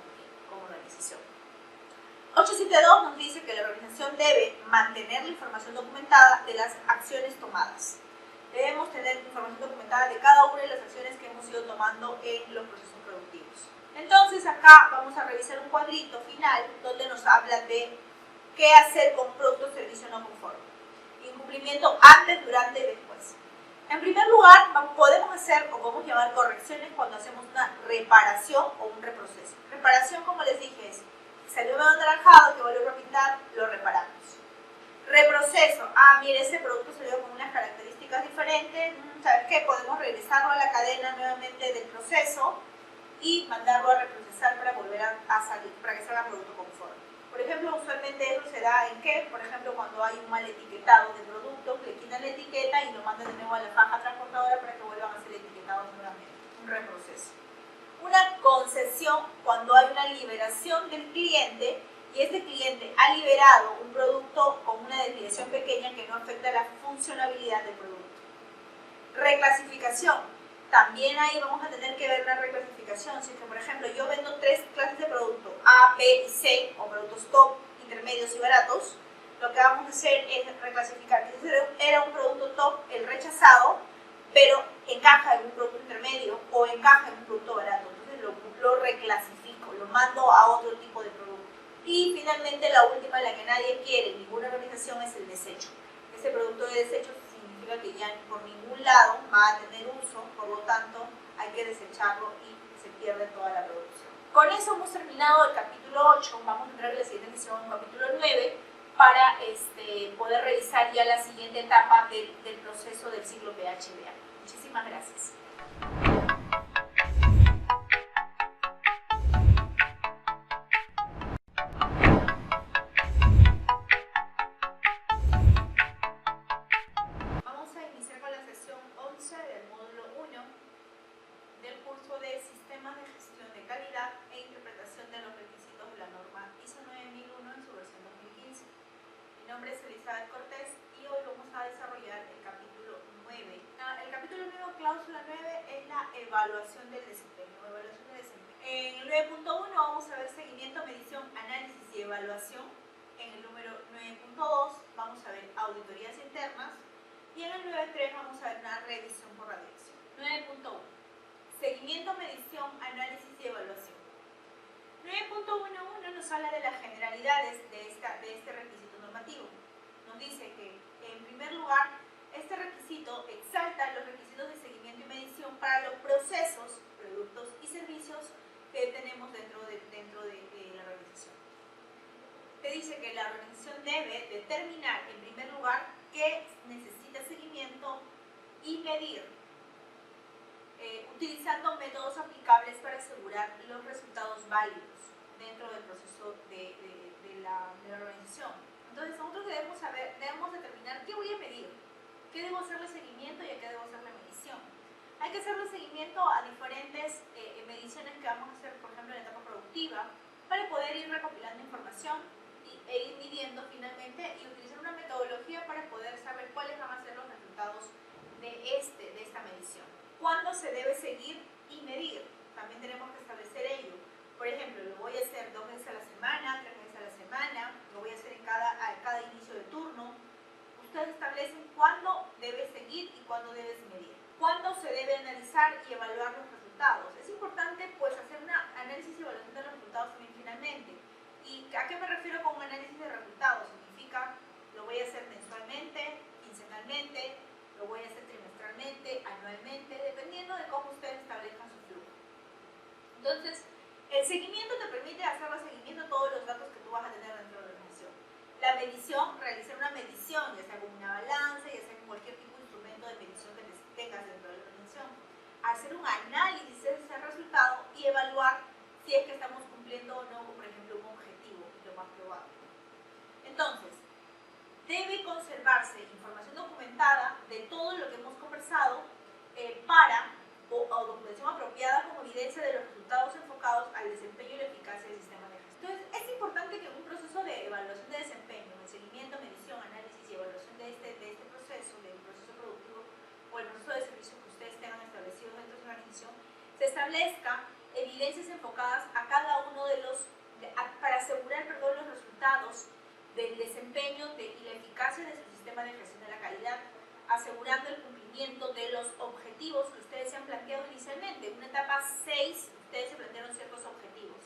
como organización. 872 nos dice que la organización debe mantener la información documentada de las acciones tomadas. Debemos tener información documentada de cada una de las acciones que hemos ido tomando en los procesos productivos. Entonces acá vamos a revisar un cuadrito final donde nos habla de qué hacer con un producto o servicio no conforme. Incumplimiento antes, durante y después. En primer lugar, podemos hacer o podemos llamar correcciones cuando hacemos una reparación o un reproceso. Reparación, como les dije, es salió medio anaranjado, que volvió a pintar, lo reparamos. Reproceso, mire, ese producto salió con unas características diferentes, ¿sabes qué? Podemos regresarlo a la cadena nuevamente del proceso y mandarlo a reprocesar para volver a salir, para que salga producto conforme. Por ejemplo, usualmente eso se da en qué, por ejemplo, cuando hay un mal etiquetado de producto, le quitan la etiqueta y lo mandan de nuevo a la faja transportadora para que vuelvan a ser etiquetados nuevamente, un reproceso. Una concesión, cuando hay una liberación del cliente y este cliente ha liberado un producto con una desviación pequeña que no afecta la funcionabilidad del producto. Reclasificación. También ahí vamos a tener que ver la reclasificación. Si es que, por ejemplo, yo vendo 3 clases de producto, A, B y C, o productos top, intermedios y baratos, lo que vamos a hacer es reclasificar. Ese era un producto top, el rechazado, pero encaja en un producto intermedio o encaja en un producto barato. Entonces lo reclasifico, lo mando a otro tipo de producto. Y finalmente la última, la que nadie quiere, ninguna organización, es el desecho. Ese producto de desecho significa que ya por ningún lado va a tener uso, por lo tanto hay que desecharlo y se pierde toda la producción. Con eso hemos terminado el capítulo 8, vamos a entrar en la siguiente sesión, el capítulo 9, para poder revisar ya la siguiente etapa del proceso del ciclo PHBA. Muchísimas gracias. Vamos a iniciar con la sesión 11 del módulo 1 del curso de Sistemas de Gestión de Calidad e Interpretación de los Requisitos de la norma ISO 9001 en su versión 2015. Mi nombre es Elizabeth Cortés y hoy vamos a desarrollar el capítulo 9. El capítulo 9, cláusula 9, es la evaluación del desempeño. En el 9.1 vamos a ver seguimiento, medición, análisis y evaluación. En el número 9.2 vamos a ver auditorías internas. Y en el 9.3 vamos a ver una revisión por radiación. 9.1. Seguimiento, medición, análisis y evaluación. 9.11 nos habla de las generalidades de este requisito normativo. Nos dice que, en primer lugar, este requisito exalta los requisitos de seguimiento y medición para los procesos, productos y servicios que tenemos dentro de dice que la organización debe determinar, en primer lugar, qué necesita seguimiento y medir, utilizando métodos aplicables para asegurar los resultados válidos dentro del proceso de la organización. Entonces, nosotros debemos determinar qué voy a medir, qué debo hacerle seguimiento y a qué debo hacerle medición. Hay que hacerle seguimiento a diferentes mediciones que vamos a hacer, por ejemplo, en la etapa productiva, para poder ir recopilando información e ir midiendo finalmente y utilizar una metodología para poder saber cuáles van a ser los resultados de esta medición. ¿Cuándo se debe seguir y medir? También tenemos que establecer ello. Por ejemplo, lo voy a hacer 2 veces a la semana, 3 veces a la semana, lo voy a hacer a cada inicio de turno. Ustedes establecen cuándo debes seguir y cuándo debes medir. ¿Cuándo se debe analizar y evaluar los resultados? Es importante pues hacer un análisis y evaluación de los resultados también finalmente. ¿Y a qué me refiero con un análisis de resultados? Significa, lo voy a hacer mensualmente, quincenalmente, lo voy a hacer trimestralmente, anualmente, dependiendo de cómo ustedes establezcan su flujo. Entonces, el seguimiento te permite hacer seguimiento a todos los datos que tú vas a tener dentro de la organización. La medición, realizar una medición, ya sea con una balanza, ya sea con cualquier tipo de instrumento de medición que tengas dentro de la organización. Hacer un análisis de ese resultado y evaluar si es que estamos cumpliendo o no, por ejemplo, un objetivo, lo más probable. Entonces, debe conservarse información documentada de todo lo que hemos conversado o documentación apropiada como evidencia de los resultados enfocados al desempeño y la eficacia del sistema de gestión. Entonces, es importante que en un proceso de evaluación de desempeño, de seguimiento, medición, análisis y evaluación de este proceso, del proceso productivo o el proceso de servicios que ustedes tengan establecidos dentro de su organización, se establezca evidencias enfocadas a cada uno de para asegurar los resultados del desempeño y la eficacia de su sistema de gestión de la calidad, asegurando el cumplimiento de los objetivos que ustedes se han planteado inicialmente. En una etapa 6, ustedes se plantearon ciertos objetivos.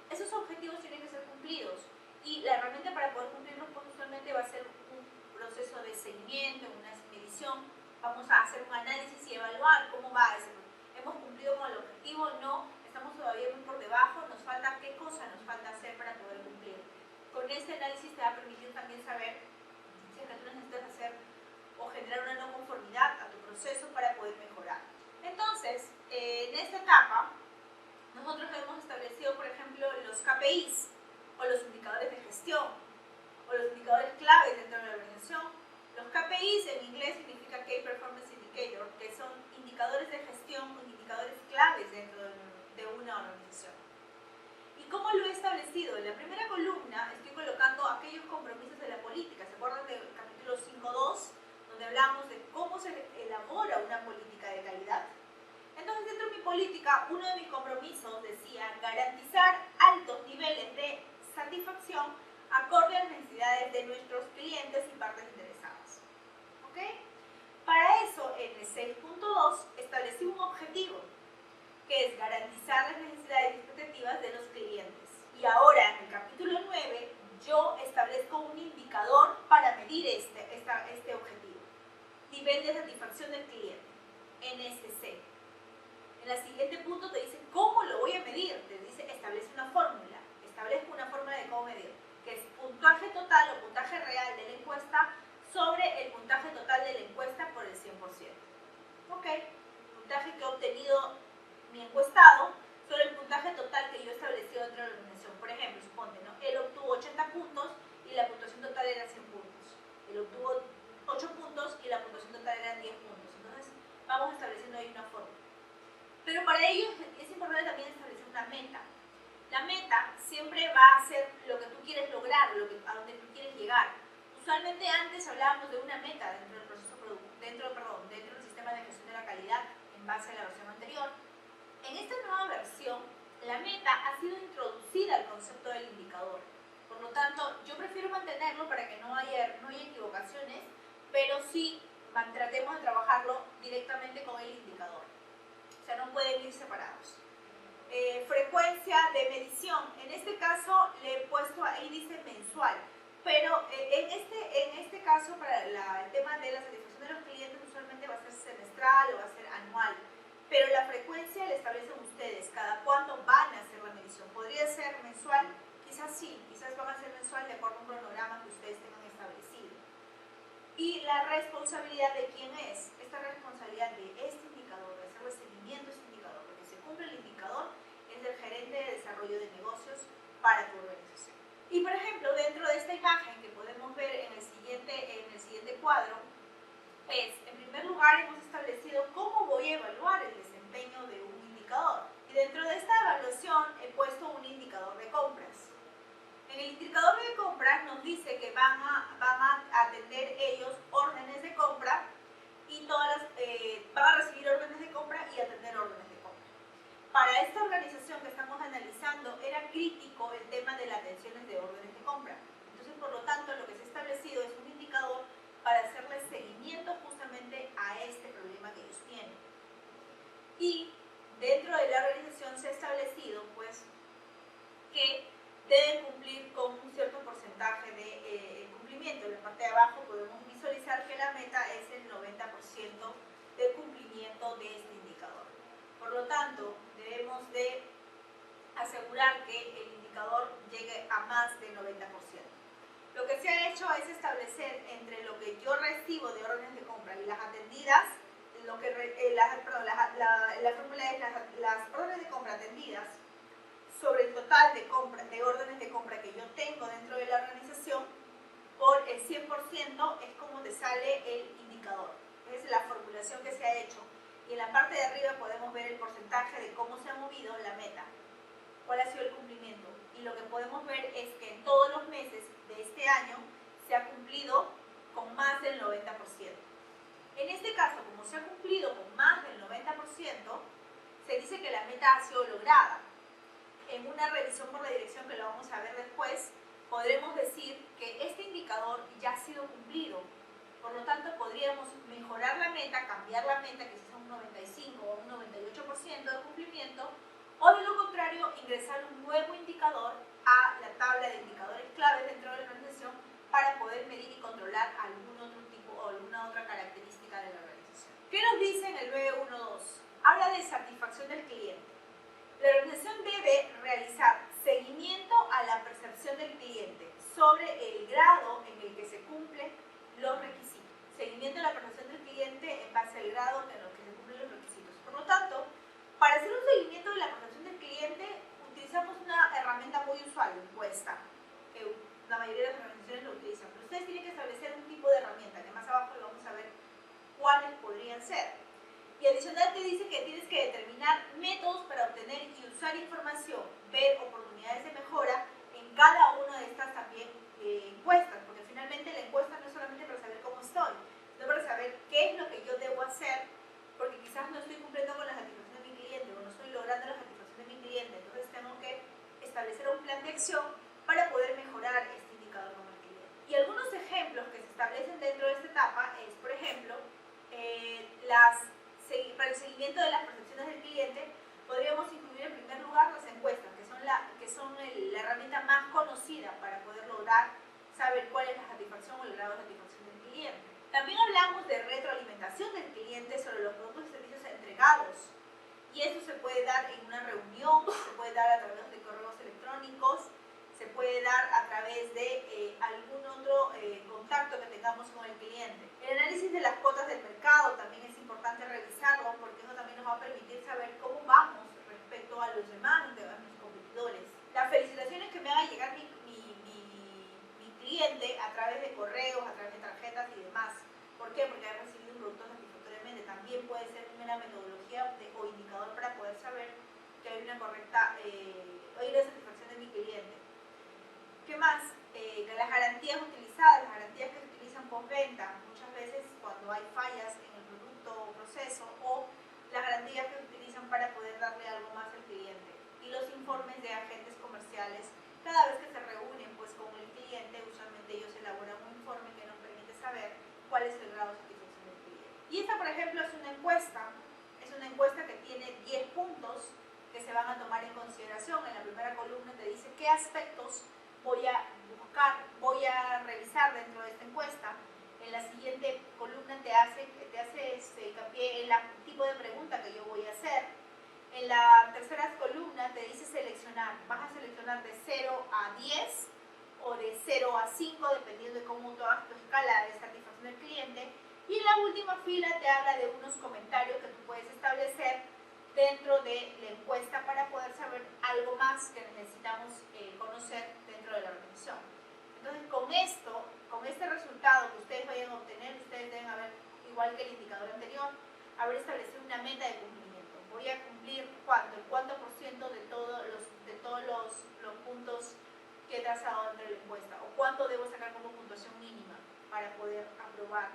Esos objetivos tienen que ser cumplidos y la herramienta para poder cumplirlos usualmente va a ser un proceso de seguimiento, una medición. Vamos a hacer un análisis y evaluar cómo va ese proceso. ¿Hemos cumplido con el objetivo? No. ¿Estamos todavía muy por debajo? ¿Nos falta qué cosa nos falta hacer para poder cumplir? Con este análisis te va a permitir también saber si es que tú necesitas hacer o generar una no conformidad a tu proceso para poder mejorar. Entonces, en esta etapa, nosotros hemos establecido, por ejemplo, los KPIs o los indicadores de gestión o los indicadores claves dentro de la organización. Los KPIs en inglés significa Key Performance Indicator, que son indicadores de gestión o indicadores claves dentro de una organización. ¿Y cómo lo he establecido? En la primera columna estoy colocando aquellos compromisos de la política. ¿Se acuerdan del capítulo 5.2? Donde hablamos de cómo se elabora una política de calidad. Entonces, dentro de mi política, uno de mis compromisos decía garantizar altos niveles de satisfacción acorde a las necesidades de nuestros clientes y partes interesadas. ¿Ok? Para eso, en el 6.2 establecí un objetivo, que es garantizar las necesidades y expectativas de los clientes. Y ahora, en el capítulo 9, yo establezco un indicador para medir este objetivo. Nivel de satisfacción del cliente, NSC. En el siguiente punto te dice cómo lo voy a medir. Te dice establece una fórmula. Establezco una fórmula de cómo medir, que es puntaje total o puntaje real de la encuesta sobre el puntaje total de la encuesta por el 100%. ¿Ok? Puntaje que he obtenido mi encuestado sobre el puntaje total que yo he establecido dentro de la organización. Por ejemplo, suponte, ¿no? Él obtuvo 80 puntos y la puntuación total era 100 puntos. Él obtuvo 8 puntos y la puntuación total eran 10 puntos. Entonces, vamos estableciendo ahí una fórmula. Pero para ello es importante también establecer una meta. La meta siempre va a ser lo que tú quieres lograr, a donde tú quieres llegar. Usualmente antes hablábamos de una meta dentro del proceso dentro del sistema de gestión de la calidad en base a la versión anterior. En esta nueva versión, la meta ha sido introducida al concepto del indicador. Por lo tanto, yo prefiero mantenerlo para que no haya equivocaciones, pero sí tratemos de trabajarlo directamente con el indicador. O sea, no pueden ir separados. Frecuencia de medición. En este caso le he puesto, ahí dice mensual, pero en este caso para el tema de la satisfacción de los clientes usualmente va a ser semestral o va a ser anual, pero la frecuencia la establecen ustedes, cada cuánto van a hacer la medición. ¿Podría ser mensual? Quizás sí, quizás van a ser mensual de acuerdo con responsabilidad de quién es. Esta responsabilidad de este indicador, de hacerle seguimiento a este indicador, porque se cumple el indicador, es del gerente de desarrollo de negocios para tu organización. Y por ejemplo, dentro de esta imagen que podemos ver en el siguiente cuadro, en primer lugar hemos establecido cómo voy a evaluar el desempeño de un indicador. Y dentro de esta evaluación he puesto un indicador de compras. En el indicador de compras nos dice que van a atender ellos órdenes de compra y van a recibir órdenes de compra y atender órdenes de compra. Para esta organización que estamos analizando era crítico el tema de las atenciones de órdenes de compra. Entonces, por lo tanto, lo que se ha establecido es un indicador para hacerle seguimiento justamente a este problema que ellos tienen. Y dentro de la organización se ha establecido pues que deben cumplir con un cierto porcentaje de cumplimiento. En la parte de abajo podemos visualizar que la meta es el 90% de cumplimiento de este indicador. Por lo tanto, debemos de asegurar que el indicador llegue a más del 90%. Lo que se ha hecho es establecer entre lo que yo recibo de órdenes de compra y las atendidas, la fórmula es las órdenes de compra atendidas sobre el total de órdenes de compra que yo tengo dentro de la organización por el 100% es como te sale el indicador. Es la formulación que se ha hecho. Y en la parte de arriba podemos ver el porcentaje de cómo se ha movido la meta, cuál ha sido el cumplimiento. Y lo que podemos ver es que en todos los meses de este año se ha cumplido con más del 90%. En este caso, como se ha cumplido con más del 90%, se dice que la meta ha sido lograda. En una revisión por la dirección, que lo vamos a ver después, podremos decir que este indicador ya ha sido cumplido. Por lo tanto, podríamos mejorar la meta, cambiar la meta, quizás a un 95 o un 98% de cumplimiento, o de lo contrario, ingresar un nuevo indicador a la tabla de indicadores claves dentro de la organización para poder medir y controlar algún otro tipo o alguna otra característica de la organización. ¿Qué nos dice en el 912? Habla de satisfacción del cliente. La organización debe realizar seguimiento a la percepción del cliente sobre el grado en el que se cumplen los requisitos. Seguimiento a la percepción del cliente en base al grado en el que se cumplen los requisitos. Por lo tanto, para hacer un seguimiento de la percepción del cliente, utilizamos una herramienta muy usual, encuesta, que la mayoría de las organizaciones lo utilizan. Pero ustedes tienen que establecer un tipo de herramienta, que más abajo lo vamos a ver cuáles podrían ser. Y adicional te dice que tienes que determinar métodos para obtener y usar información, ver oportunidades de mejora en cada una de estas también encuestas, porque finalmente la encuesta no es solamente para saber cómo estoy, sino para saber qué es lo que yo debo hacer, porque quizás no estoy cumpliendo con la satisfacción de mi cliente o no estoy logrando la satisfacción de mi cliente. Entonces tengo que establecer un plan de acción para poder mejorar este indicador con el cliente. Y algunos ejemplos que se establecen dentro de esta etapa es, por ejemplo, para el seguimiento de las percepciones del cliente, podríamos incluir en primer lugar las encuestas, que son la herramienta más conocida para poder lograr saber cuál es la satisfacción o el grado de satisfacción del cliente. También hablamos de retroalimentación del cliente sobre los productos y servicios entregados. Y eso se puede dar en una reunión, se puede dar a través de correos electrónicos, se puede dar a través de algún otro contacto que tengamos con el cliente. El análisis de las cuotas del mercado también es importante revisarlo, porque eso también nos va a permitir saber cómo vamos respecto a los demás, a mis competidores. Las felicitaciones que me haga llegar mi cliente a través de correos, a través de tarjetas y demás. ¿Por qué? Porque ha recibido un producto satisfactoriamente. También puede ser una metodología o indicador para poder saber que hay una correcta satisfacción de mi cliente. ¿Qué más? Las garantías utilizadas, las garantías que se utilizan postventa, muchas veces cuando hay fallas en el producto o proceso, o las garantías que se utilizan para poder darle algo más al cliente. Y los informes de agentes comerciales, cada vez que se reúnen pues, con el cliente, usualmente ellos elaboran un informe que nos permite saber cuál es el grado de satisfacción del cliente. Y esta, por ejemplo, es una encuesta que tiene 10 puntos que se van a tomar en consideración. En la primera columna te dice qué aspectos voy a buscar, voy a revisar dentro de esta encuesta. En la siguiente columna te hace hincapié en el tipo de pregunta que yo voy a hacer. En la tercera columna te dice seleccionar. Vas a seleccionar de 0 a 10 o de 0 a 5, dependiendo de cómo tú hagas tu escala de satisfacción del cliente. Y en la última fila te habla de unos comentarios que tú puedes establecer dentro de la encuesta para poder saber algo más que necesitamos conocer dentro de la organización. Entonces, con este resultado que ustedes vayan a obtener, ustedes deben haber, igual que el indicador anterior, haber establecido una meta de cumplimiento. Voy a cumplir ¿cuánto? El cuánto por ciento de todos los puntos que he trazado dentro de la encuesta, o cuánto debo sacar como puntuación mínima para poder aprobar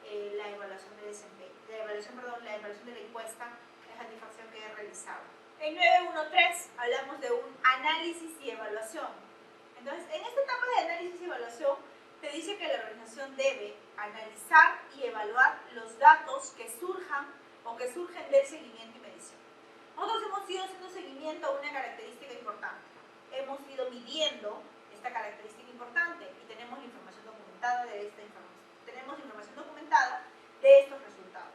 la evaluación de desempeño, la evaluación de la encuesta de satisfacción que he realizado. En 9.1.3 hablamos de un análisis y evaluación. Entonces, en esta etapa de análisis y evaluación, te dice que la organización debe analizar y evaluar los datos que surjan o que surgen del seguimiento y medición. Nosotros hemos ido haciendo seguimiento a una característica importante. Hemos ido midiendo esta característica importante y tenemos la información documentada de esta información. Tenemos información documentada de estos resultados.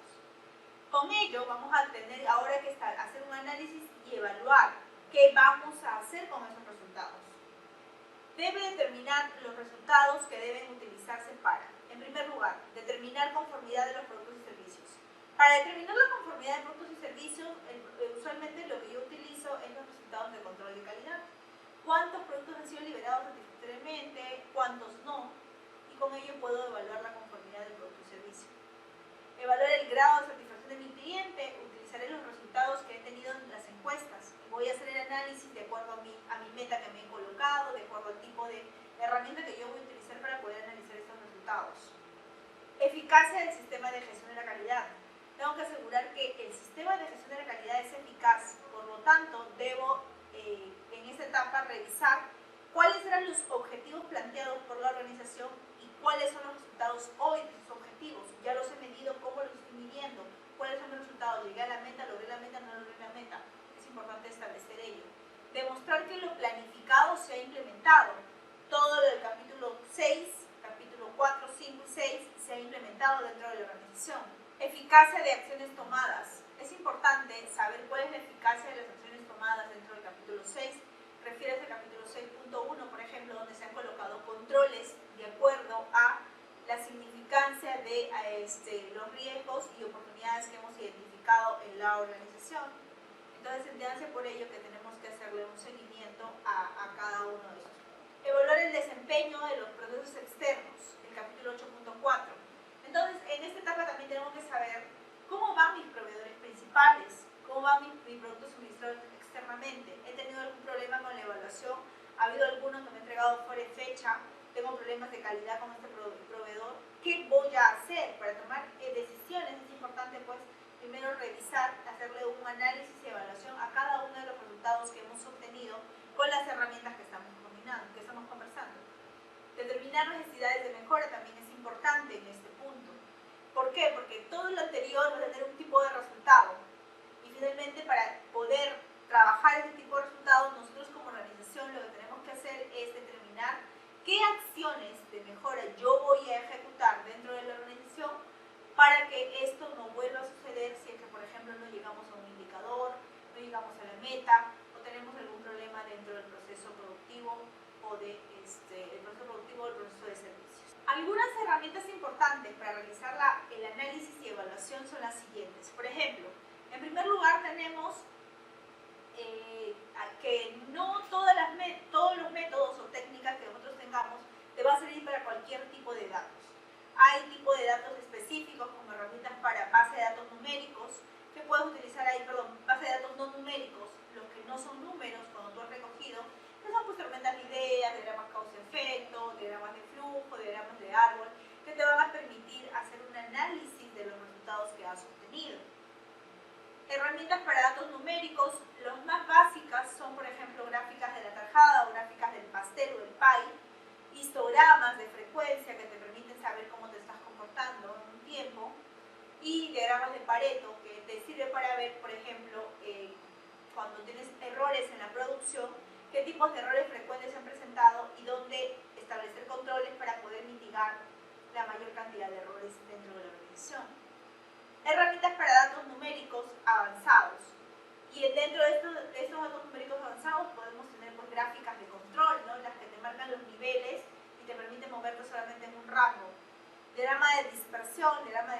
Con ello vamos a tener ahora que hacer un análisis y evaluar qué vamos a hacer con esos resultados. Debe determinar los resultados que deben utilizarse para, en primer lugar, determinar conformidad de los productos y servicios. Para determinar la conformidad de productos y servicios, usualmente lo que yo utilizo es los resultados de control de calidad. ¿Cuántos productos han sido liberados satisfactoriamente? ¿Cuántos no? Y con ello puedo evaluar la conformidad del producto y servicio. Evaluar el grado de satisfacción de mi cliente, utilizaré los resultados que he tenido en las encuestas. Voy a hacer el análisis de acuerdo a mi meta que me he colocado, de acuerdo al tipo de herramienta que yo voy a utilizar para poder analizar estos resultados. Eficacia del sistema de gestión de la calidad. Tengo que asegurar que el sistema de gestión de la calidad es eficaz, por lo tanto, debo en esta etapa revisar cuáles eran los objetivos planteados por la organización y cuáles son los resultados hoy de esos objetivos. Ya los he medido, cómo los estoy midiendo, cuáles son los resultados, llegué a la meta, logré la meta, no logré la meta. Es importante establecer ello. Demostrar que lo planificado se ha implementado. Todo el capítulo 6, capítulo 4, 5 y 6 se ha implementado dentro de la organización. Eficacia de acciones tomadas. Es importante saber cuál es la eficacia de las acciones tomadas dentro del capítulo 6. Refiere al capítulo 6.1, por ejemplo, donde se han colocado controles de acuerdo a la significancia de los riesgos y oportunidades que hemos identificado en la organización. Entonces, entiéndase por ello que tenemos que hacerle un seguimiento a cada uno de esos. Evaluar el desempeño de los procesos externos, el capítulo 8.4. Entonces, en esta etapa también tenemos que saber cómo van mis proveedores principales, cómo van mis productos suministrados externamente. He tenido algún problema con la evaluación, ha habido algunos que me han entregado fuera de fecha, tengo problemas de calidad con este proveedor. ¿Qué voy a hacer para tomar decisiones? Es importante, pues, primero revisar, hacerle un análisis y evaluación a cada uno de los resultados que hemos obtenido con las herramientas que estamos combinando, que estamos conversando. Determinar necesidades de mejora también es importante en este punto. ¿Por qué? Porque todo lo anterior va a tener un tipo de resultado. Y finalmente, para poder trabajar ese tipo de resultados, nosotros como organización lo que tenemos que hacer es determinar qué acciones de mejora yo voy a ejecutar dentro de la organización para que esto no vuelva a suceder si es que, por ejemplo, no llegamos a un indicador, no llegamos a la meta o tenemos algún problema dentro del proceso productivo o del proceso de servicios. Algunas herramientas importantes para realizar el análisis y evaluación son las siguientes. Por ejemplo, en primer lugar tenemos que no todos los métodos o técnicas que nosotros tengamos te va a servir para cualquier tipo de datos. Hay tipo de datos específicos como herramientas para base de datos numéricos que puedes utilizar ahí, base de datos no numéricos, los que no son números cuando tú has recogido, que son pues tormentas de ideas, diagramas causa-efecto, diagramas de flujo, diagramas de árbol, que te van a permitir hacer un análisis de los resultados que has obtenido. Herramientas para datos numéricos, los más básicas son, por ejemplo, gráficas de la tajada o gráficas del pastel o del pie, histogramas de frecuencia que te permiten saber cómo te estás comportando en un tiempo, y diagramas de Pareto que te sirve para ver, por ejemplo, cuando tienes errores en la producción, qué tipos de errores frecuentes se han presentado y dónde establecer controles para poder mitigar la mayor cantidad de errores dentro de la organización. Herramientas para datos numéricos avanzados. Y dentro de estos datos numéricos avanzados podemos tener pues, gráficas de control, ¿no? Las que te marcan los niveles y te permiten moverte solamente en un rango. Diagrama de dispersión, diagrama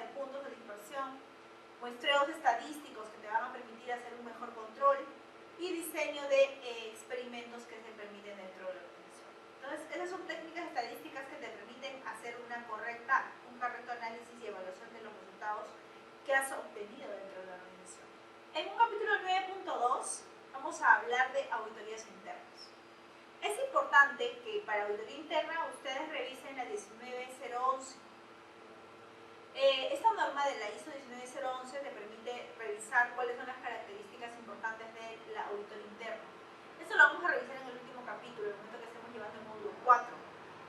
muestreos estadísticos que te van a permitir hacer un mejor control y diseño de experimentos que te permiten dentro de la organización. Entonces, esas son técnicas estadísticas que te permiten hacer un correcto análisis y evaluación de los resultados que has obtenido dentro de la organización. En un capítulo 9.2 vamos a hablar de auditorías internas. Es importante que para auditoría interna ustedes revisen la 19011. Esta norma de la ISO 19011 te permite revisar cuáles son las características importantes de la auditoría interna. Esto lo vamos a revisar en el último capítulo, en el momento que estemos llevando el módulo 4.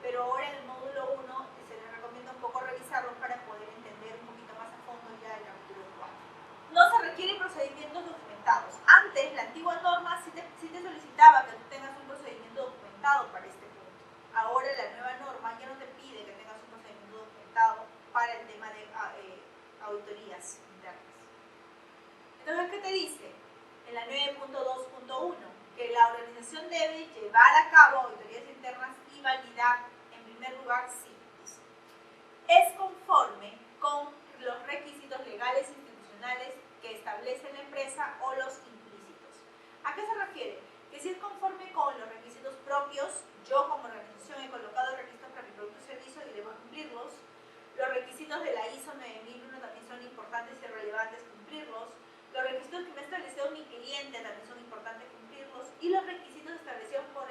Pero ahora en el módulo 1 se les recomienda un poco revisarlo para poder entender un poquito más a fondo ya el capítulo 4. No se requieren procedimientos documentados. Antes, la antigua norma sí te solicitaba que tú tengas un procedimiento documentado para este punto. Ahora la nueva norma ya no te pide que tengas un procedimiento documentado para el tema de auditorías internas. Entonces, ¿qué te dice? En la 9.2.1, que la organización debe llevar a cabo auditorías internas y validar, en primer lugar, si es conforme con los requisitos legales e institucionales que establece la empresa o los implícitos. ¿A qué se refiere? Que si es conforme con los requisitos propios, yo como organización he colocado requisitos para mi producto o servicio y debo cumplirlos. Los requisitos de la ISO 9001 también son importantes y relevantes cumplirlos. Los requisitos que me ha establecido mi cliente también son importantes cumplirlos. Y los requisitos establecidos por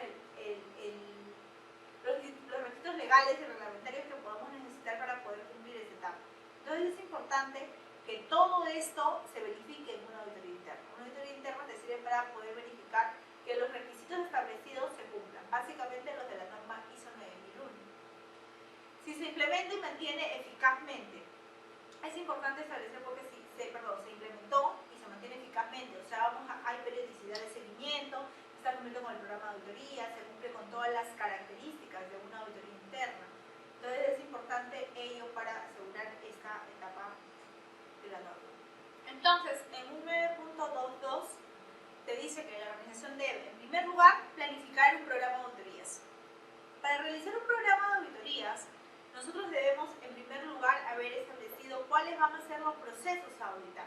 los requisitos legales y reglamentarios que podamos necesitar para poder cumplir esta etapa. Entonces es importante que todo esto se verifique en una auditoría interna. Una auditoría interna te sirve para poder verificar que los requisitos establecidos se cumplan, básicamente los de la norma ISO 9001. Si se implementa y mantiene eficazmente, es importante establecer porque si se implementó y se mantiene eficazmente, o sea, hay periodicidad de seguimiento, está cumpliendo con el programa de auditoría, se cumple con todas las características de una auditoría interna. Entonces es importante ello para asegurar esta etapa de la norma. Entonces, en un 9.22 te dice que la organización debe, en primer lugar, planificar un programa de auditorías. Para realizar un programa de auditorías, nosotros debemos, en primer lugar, haber establecido cuáles van a ser los procesos a auditar.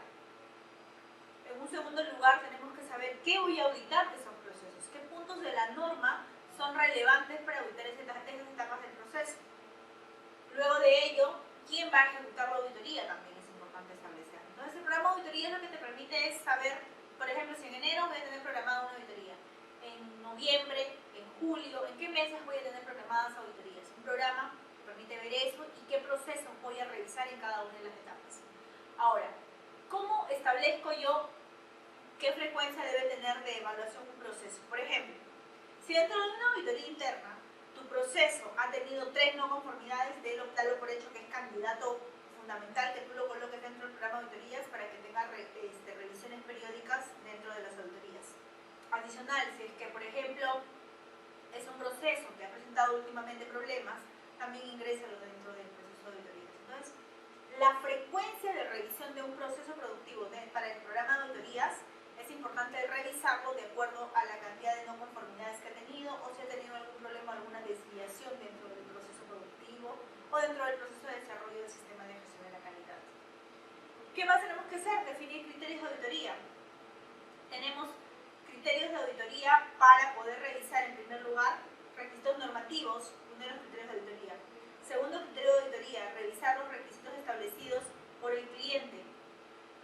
En un segundo lugar, tenemos que saber qué voy a auditar de esos procesos, qué puntos de la norma son relevantes para auditar esas etapas del proceso. Luego de ello, quién va a ejecutar la auditoría también es importante establecer. Entonces, el programa de auditoría lo que te permite es saber, por ejemplo, si en enero voy a tener programada una auditoría, en noviembre, en julio, en qué meses voy a tener programadas auditorías. Un programa te permite ver eso y qué procesos voy a revisar en cada una de las etapas. Ahora, ¿cómo establezco yo qué frecuencia debe tener de evaluación un proceso? Por ejemplo, si dentro de una auditoría interna tu proceso ha tenido 3 no conformidades, dalo por hecho que es candidato fundamental que tú lo coloques dentro del programa de auditorías para que tenga revisiones periódicas dentro de las auditorías. Adicional, si es que, por ejemplo, es un proceso que ha presentado últimamente problemas, también ingrésalo dentro del proceso de auditorías. Entonces, la frecuencia de revisión de un proceso productivo para el programa de auditorías es importante revisarlo de acuerdo a la cantidad de no conformidades que ha tenido o si ha tenido algún problema, alguna desviación dentro del proceso productivo o dentro del proceso de desarrollo del sistema de gestión de la calidad. ¿Qué más tenemos que hacer? Definir criterios de auditoría. Tenemos criterios de auditoría para poder revisar, en primer lugar, requisitos normativos, uno de los criterios de auditoría. Segundo criterio de auditoría, revisar los requisitos establecidos por el cliente.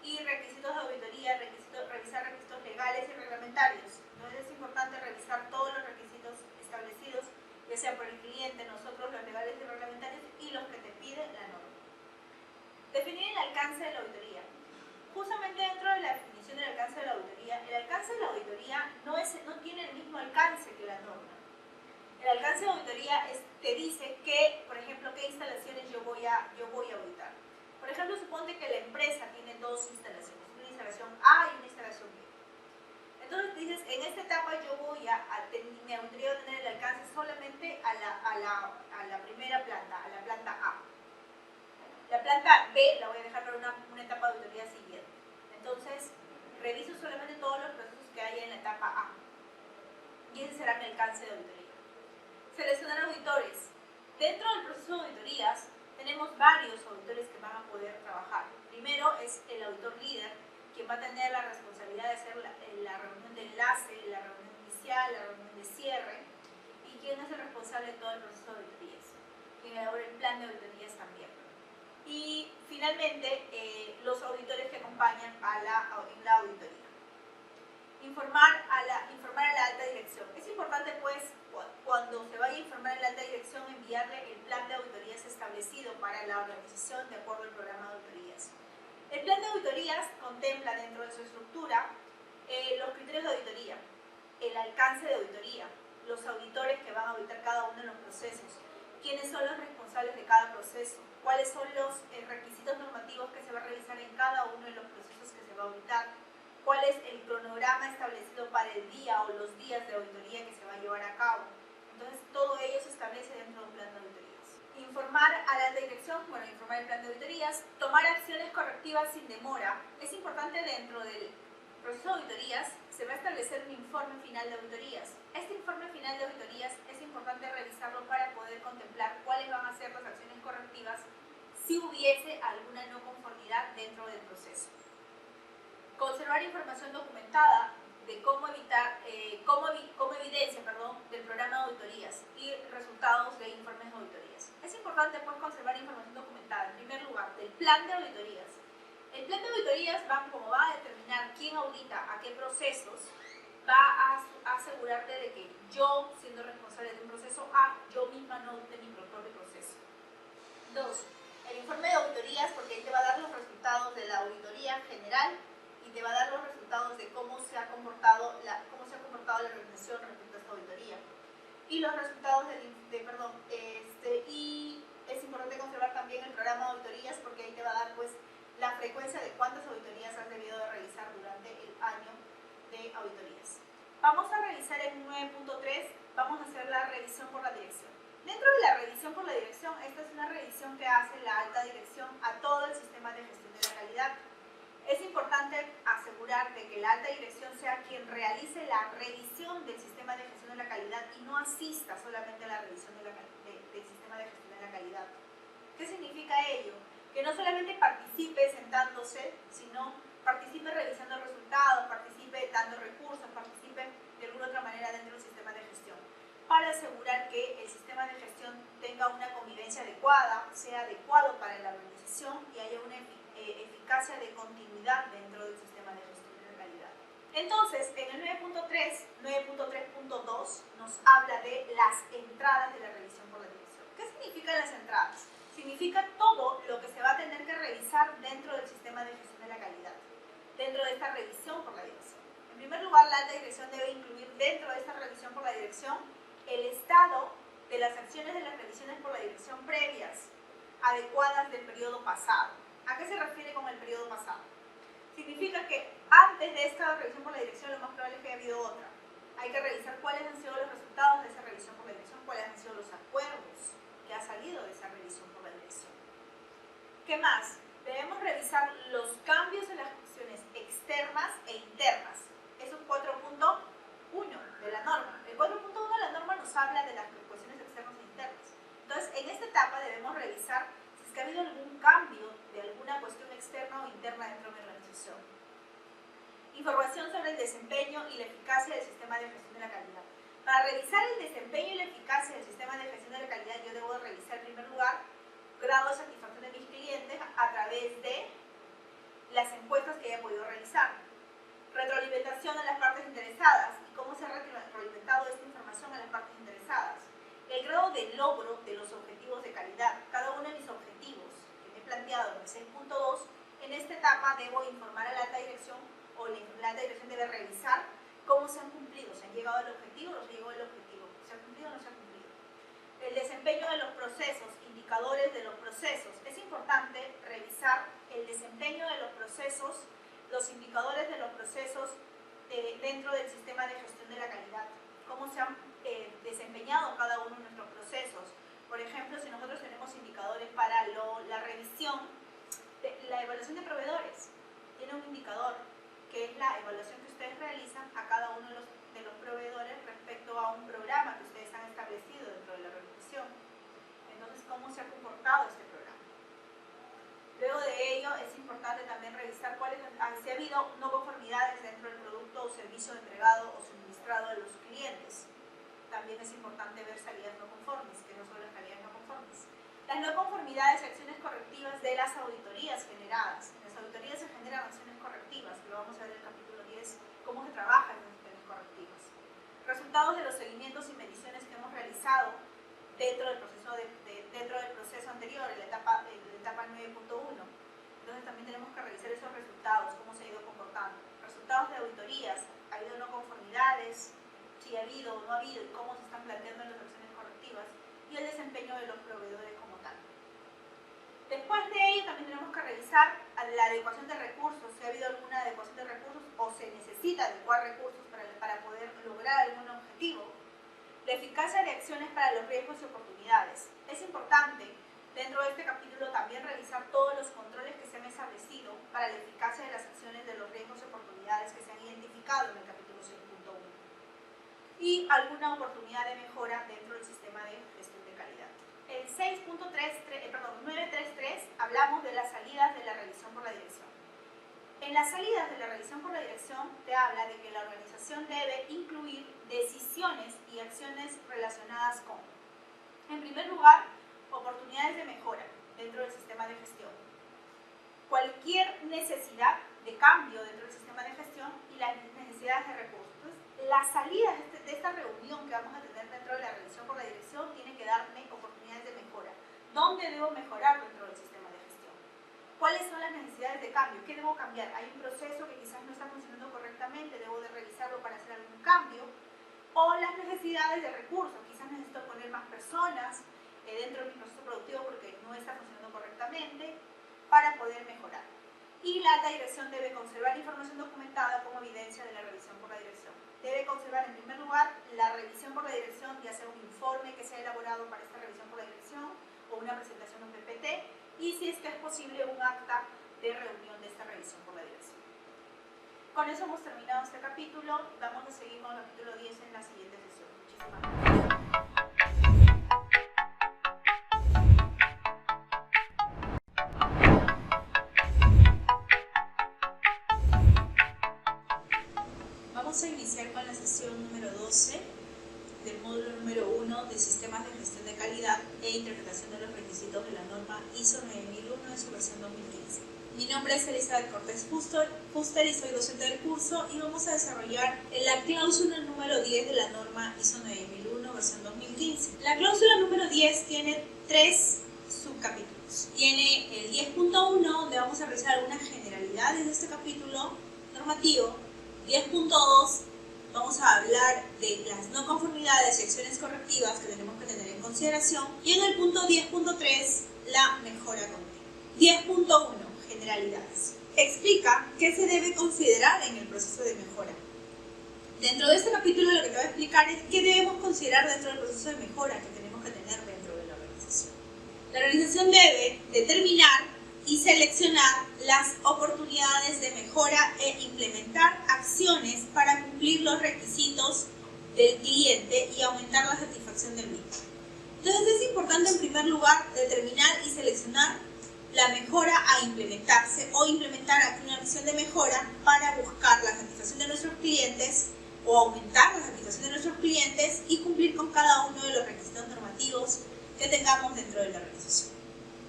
Y requisitos de auditoría, revisar requisitos legales y reglamentarios. Entonces es importante revisar todos los requisitos establecidos, ya sea por el cliente, nosotros, los legales y reglamentarios, y los que te pide la norma. Definir el alcance de la auditoría. Justamente dentro de la definición del alcance de la auditoría, el alcance de la auditoría no tiene el mismo alcance que la norma. El alcance de auditoría te dice que, por ejemplo, qué instalaciones yo voy a auditar. Por ejemplo, suponte que la empresa tiene 2 instalaciones, una instalación A y una instalación B. Entonces dices, en esta etapa yo mi auditoría va a tener el alcance solamente a la primera planta, a la planta A. La planta B la voy a dejar para una etapa de auditoría siguiente. Entonces, reviso solamente todos los procesos que hay en la etapa A. Y ese será mi alcance de auditoría. Seleccionar auditores. Dentro del proceso de auditorías, tenemos varios auditores que van a poder trabajar. Primero es el auditor líder, quien va a tener la responsabilidad de hacer la reunión de enlace, la reunión inicial, la reunión de cierre, y quien es el responsable de todo el proceso de auditorías, quien elabora el plan de auditorías también. Y finalmente, los auditores que acompañan en la auditoría. Informar a la alta dirección. Es importante, pues, cuando se vaya a informar a la alta dirección, enviarle el plan de auditorías establecido para la organización de acuerdo al programa de auditorías. El plan de auditorías contempla dentro de su estructura los criterios de auditoría, el alcance de auditoría, los auditores que van a auditar cada uno de los procesos, quiénes son los responsables de cada proceso, cuáles son los requisitos normativos que se va a realizar en cada uno de los procesos que se va a auditar, cuál es el cronograma establecido para el día o los días de auditoría que se va a llevar a cabo. Entonces, todo ello se establece dentro de un plan de auditorías. Informar a la alta dirección, bueno, informar el plan de auditorías, tomar acciones correctivas sin demora. Es importante dentro del proceso de auditorías, se va a establecer un informe final de auditorías. Este informe final de auditorías es importante revisarlo para poder contemplar cuáles van a ser las acciones correctivas si hubiese alguna no conformidad dentro del proceso. Conservar información documentada de como evidencia del programa de auditorías y resultados de informes de auditorías. Es importante, pues, conservar información documentada, en primer lugar, del plan de auditorías. El plan de auditorías, como va a determinar quién audita a qué procesos, va a asegurarte de que yo, siendo responsable de un proceso A, yo misma no audite mi propio proceso. 2. El informe de auditorías, porque él te va a dar los resultados de la auditoría general y te va a dar los resultados de cómo se ha comportado la organización respecto a esta auditoría. Y los resultados y es importante conservar también el programa de auditorías, porque ahí te va a dar, pues, la frecuencia de cuántas auditorías has debido de realizar durante el año de auditorías. Vamos a revisar en 9.3, vamos a hacer la revisión por la dirección. Dentro de la revisión por la dirección, esta es una revisión que hace la alta dirección a todo el sistema de gestión de la calidad. Es importante asegurar de que la alta dirección sea quien realice la revisión del sistema de gestión de la calidad y no asista solamente a la revisión del sistema de gestión de la calidad. ¿Qué significa ello? Que no solamente participe sentándose, sino participe revisando resultados, participe dando recursos, participe de alguna otra manera dentro del sistema de gestión, para asegurar que el sistema de gestión tenga una convivencia adecuada, sea adecuado para la organización y haya una eficacia de continuidad dentro del sistema de gestión de la calidad. Entonces, en el 9.3.2 nos habla de las entradas de la revisión por la dirección. ¿Qué significan las entradas? Significa todo lo que se va a tener que revisar dentro del sistema de gestión de la calidad, dentro de esta revisión por la dirección. En primer lugar, la alta dirección debe incluir dentro de esta revisión por la dirección el estado de las acciones de las revisiones por la dirección previas, adecuadas del periodo pasado. ¿A qué se refiere con el periodo pasado? Significa que antes de esta revisión por la dirección, lo más probable es que haya habido otra. Hay que revisar cuáles han sido los resultados de esa revisión por la dirección, cuáles han sido los acuerdos que ha salido de esa revisión por la dirección. ¿Qué más? Debemos revisar los cambios en las cuestiones externas e internas. Es un 4.1 de la norma. El 4.1 de la norma nos habla de las cuestiones externas e internas. Entonces, en esta etapa debemos revisar si es que ha habido algún cambio de alguna cuestión externa o interna dentro de la organización. Información sobre el desempeño y la eficacia del sistema de gestión de la calidad. Para revisar el desempeño y la eficacia del sistema de gestión de la calidad, yo debo revisar en primer lugar grado de satisfacción de mis clientes a través de las encuestas que haya podido realizar. Retroalimentación a las partes interesadas y cómo se ha retroalimentado esta información a las partes interesadas. El grado de logro de los objetivos de calidad. Cada uno de mis objetivos que me he planteado en el 6.2, en esta etapa debo informar a la alta dirección, o la alta dirección debe revisar cómo se han cumplido, se han llegado al objetivo, no se ha llegado al objetivo, se ha cumplido o no se ha cumplido. El desempeño de los procesos, indicadores de los procesos. Es importante revisar el desempeño de los procesos, los indicadores de los procesos dentro del sistema de gestión de la calidad, cómo se han desempeñado cada uno de nuestros procesos. Por ejemplo, si nosotros tenemos indicadores para la revisión, la evaluación de proveedores, tiene un indicador que es la evaluación que ustedes realizan a cada uno de los proveedores respecto a un programa que ustedes han establecido dentro de la organización. Entonces, ¿cómo se ha comportado este programa? Luego de ello, es importante importante también revisar si ha habido no conformidades dentro del producto o servicio entregado o suministrado a los clientes. También es importante ver salidas no conformes, que no son las salidas no conformes. Las no conformidades y acciones correctivas de las auditorías generadas. En las auditorías se generan acciones correctivas, que lo vamos a ver en el capítulo 10, cómo se trabajan las acciones correctivas. Resultados de los seguimientos y mediciones que hemos realizado dentro del proceso anterior, en la etapa 9.1. Entonces también tenemos que revisar esos resultados, cómo se ha ido comportando. Resultados de auditorías, ha habido no conformidades, si ha habido o no ha habido y cómo se están planteando las acciones correctivas, y el desempeño de los proveedores como tal. Después de ello también tenemos que revisar la adecuación de recursos, si ha habido alguna adecuación de recursos o se necesita adecuar recursos para poder lograr algún objetivo. La eficacia de acciones para los riesgos y oportunidades. Es importante dentro de este capítulo también revisar todos los controles que se han establecido para la eficacia de las acciones de los riesgos y oportunidades que se han identificado en el capítulo 6.1 y alguna oportunidad de mejora dentro del sistema de gestión de calidad. El 9.3.3 hablamos de las salidas de la revisión por la dirección. En las salidas de la revisión por la dirección te habla de que la organización debe incluir decisiones y acciones relacionadas con, en primer lugar, oportunidades de mejora dentro del sistema de gestión, cualquier necesidad de cambio dentro del sistema de gestión y las necesidades de recursos. Entonces, las salidas de esta reunión que vamos a tener dentro de la revisión por la dirección tiene que darme oportunidades de mejora. ¿Dónde debo mejorar dentro del sistema de gestión? ¿Cuáles son las necesidades de cambio? ¿Qué debo cambiar? ¿Hay un proceso que quizás no está funcionando correctamente? ¿Debo de revisarlo para hacer algún cambio? O las necesidades de recursos. Quizás necesito poner más personas dentro de mi proceso productivo porque no está funcionando correctamente para poder mejorar. Y la alta dirección debe conservar información documentada como evidencia de la revisión por la dirección. Debe conservar en primer lugar la revisión por la dirección, ya sea un informe que se ha elaborado para esta revisión por la dirección o una presentación en PPT, y si es que es posible un acta de reunión de esta revisión por la dirección. Con eso hemos terminado este capítulo. Vamos a seguir con el capítulo 10 en la siguiente sesión. Muchísimas gracias. Vamos a iniciar con la sesión número 12 del módulo número 1 de Sistemas de Gestión de Calidad e Interpretación de los Requisitos de la norma ISO 9001 en su versión 2015. Mi nombre es Elizabeth Cortés Fuster y soy docente del curso y vamos a desarrollar la cláusula número 10 de la norma ISO 9001 versión 2015. La cláusula número 10 tiene 3 subcapítulos. Tiene el 10.1 donde vamos a revisar algunas generalidades de este capítulo normativo. 10.2 vamos a hablar de las no conformidades y acciones correctivas que tenemos que tener en consideración, y en el punto 10.3 la mejora continua. 10.1 generalidades. Explica qué se debe considerar en el proceso de mejora. Dentro de este capítulo lo que te voy a explicar es qué debemos considerar dentro del proceso de mejora que tenemos que tener dentro de la organización. La organización debe determinar y seleccionar las oportunidades de mejora e implementar acciones para cumplir los requisitos del cliente y aumentar la satisfacción del mismo. Entonces es importante en primer lugar determinar y seleccionar la mejora a implementarse o implementar una acción de mejora para buscar la satisfacción de nuestros clientes o aumentar la satisfacción de nuestros clientes y cumplir con cada uno de los requisitos normativos que tengamos dentro de la organización.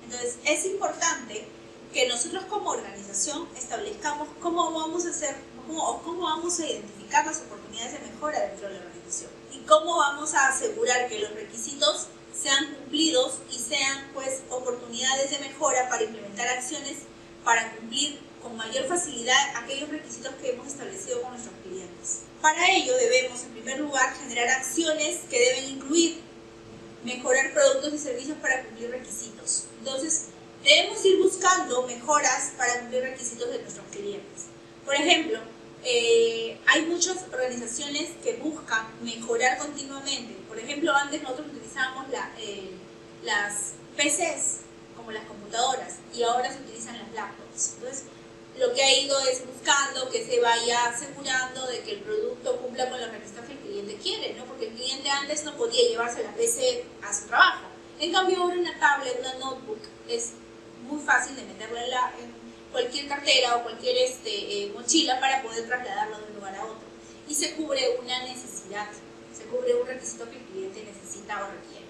Entonces, es importante que nosotros como organización establezcamos cómo vamos a hacer, cómo vamos a identificar las oportunidades de mejora dentro de la organización y cómo vamos a asegurar que los requisitos sean cumplidos y sean pues oportunidades de mejora para implementar acciones para cumplir con mayor facilidad aquellos requisitos que hemos establecido con nuestros clientes. Para ello debemos en primer lugar generar acciones que deben incluir mejorar productos y servicios para cumplir requisitos. Entonces, debemos ir buscando mejoras para cumplir requisitos de nuestros clientes. Por ejemplo, hay muchas organizaciones que buscan mejorar continuamente. Por ejemplo, antes nosotros utilizábamos las PCs como las computadoras y ahora se utilizan las laptops. Entonces, lo que ha ido es buscando que se vaya asegurando de que el producto cumpla con los requisitos que el cliente quiere, ¿no? Porque el cliente antes no podía llevarse la PC a su trabajo. En cambio, ahora una tablet, una notebook, es muy fácil de meterla cualquier cartera o cualquier mochila para poder trasladarlo de un lugar a otro. Y se cubre una necesidad, se cubre un requisito que el cliente necesita o requiere.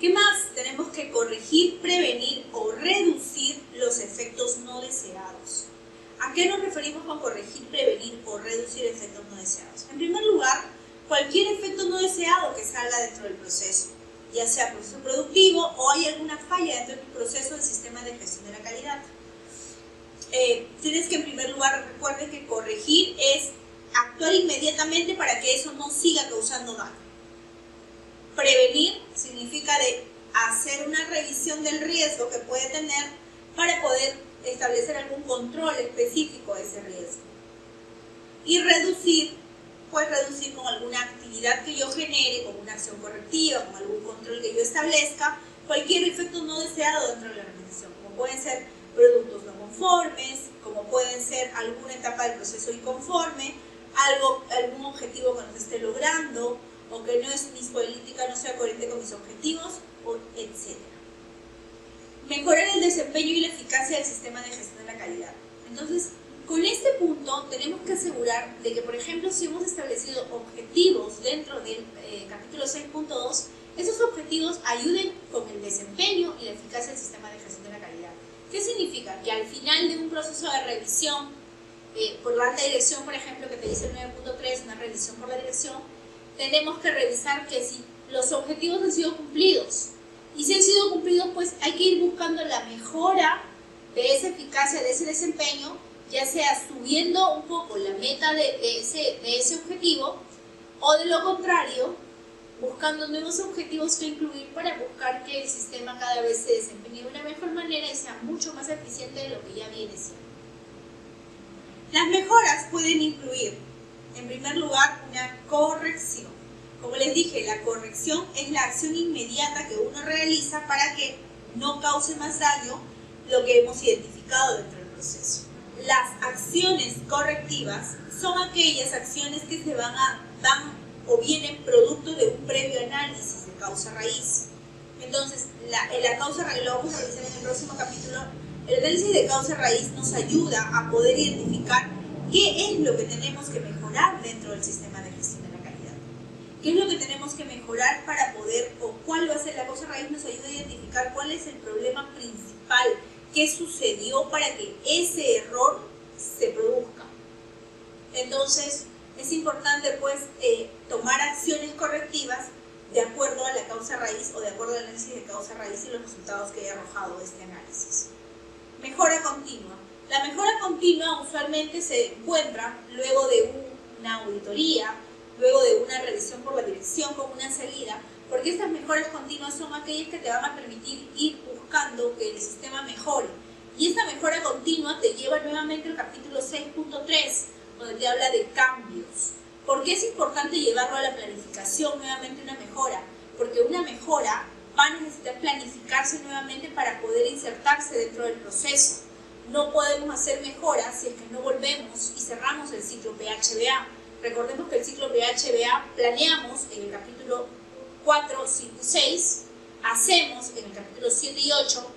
¿Qué más? Tenemos que corregir, prevenir o reducir los efectos no deseados. ¿A qué nos referimos con corregir, prevenir o reducir efectos no deseados? En primer lugar, cualquier efecto no deseado que salga dentro del proceso, ya sea proceso productivo o hay alguna falla dentro del proceso del sistema de gestión de la calidad. Tienes que en primer lugar recuerden que corregir es actuar inmediatamente para que eso no siga causando daño. Prevenir significa de hacer una revisión del riesgo que puede tener para poder establecer algún control específico de ese riesgo. Y reducir, pues reducir con alguna actividad que yo genere, con una acción correctiva, con algún control que yo establezca, cualquier efecto no deseado dentro de la organización, como pueden ser productos no conformes, como pueden ser alguna etapa del proceso inconforme, algún objetivo que no se esté logrando, o que mi política no sea coherente con mis objetivos, etc. Mejorar el desempeño y la eficacia del sistema de gestión de la calidad. Entonces, con este punto tenemos que asegurar de que, por ejemplo, si hemos establecido objetivos dentro del capítulo 6.2, esos objetivos ayuden con el desempeño y la eficacia del sistema de gestión de la calidad. ¿Qué significa? Que al final de un proceso de revisión por la alta dirección, por ejemplo, que te dice el 9.3, una revisión por la dirección, tenemos que revisar que si los objetivos han sido cumplidos. Y si han sido cumplidos, pues hay que ir buscando la mejora de esa eficacia, de ese desempeño, ya sea subiendo un poco la meta de ese objetivo, o de lo contrario, buscando nuevos objetivos que incluir para buscar que el sistema cada vez se desempeñe de una mejor manera y sea mucho más eficiente de lo que ya viene siendo. Las mejoras pueden incluir, en primer lugar, una corrección. Como les dije, la corrección es la acción inmediata que uno realiza para que no cause más daño lo que hemos identificado dentro del proceso. Las acciones correctivas son aquellas acciones que se van o vienen producto de un previo análisis de causa raíz. Entonces, la causa raíz lo vamos a revisar en el próximo capítulo. El análisis de causa raíz nos ayuda a poder identificar qué es lo que tenemos que mejorar dentro del sistema de gestión de la calidad. ¿Qué es lo que tenemos que mejorar para poder, o cuál va a ser la causa raíz? Nos ayuda a identificar cuál es el problema principal, qué sucedió para que ese error se produzca. Entonces, es importante pues tomar acciones correctivas de acuerdo a la causa raíz o de acuerdo al análisis de causa raíz y los resultados que haya arrojado este análisis. Mejora continua. La mejora continua usualmente se encuentra luego de una auditoría, luego de una revisión por la dirección con una salida, porque estas mejoras continuas son aquellas que te van a permitir ir buscando que el sistema mejore. Y esta mejora continua te lleva nuevamente al capítulo 6.3, donde te habla de cambios. ¿Por qué es importante llevarlo a la planificación nuevamente una mejora? Porque una mejora va a necesitar planificarse nuevamente para poder insertarse dentro del proceso. No podemos hacer mejoras si es que no volvemos y cerramos el ciclo PHBA. Recordemos que el ciclo PHBA planeamos en el capítulo 4, 5 y 6, hacemos en el capítulo 7 y 8,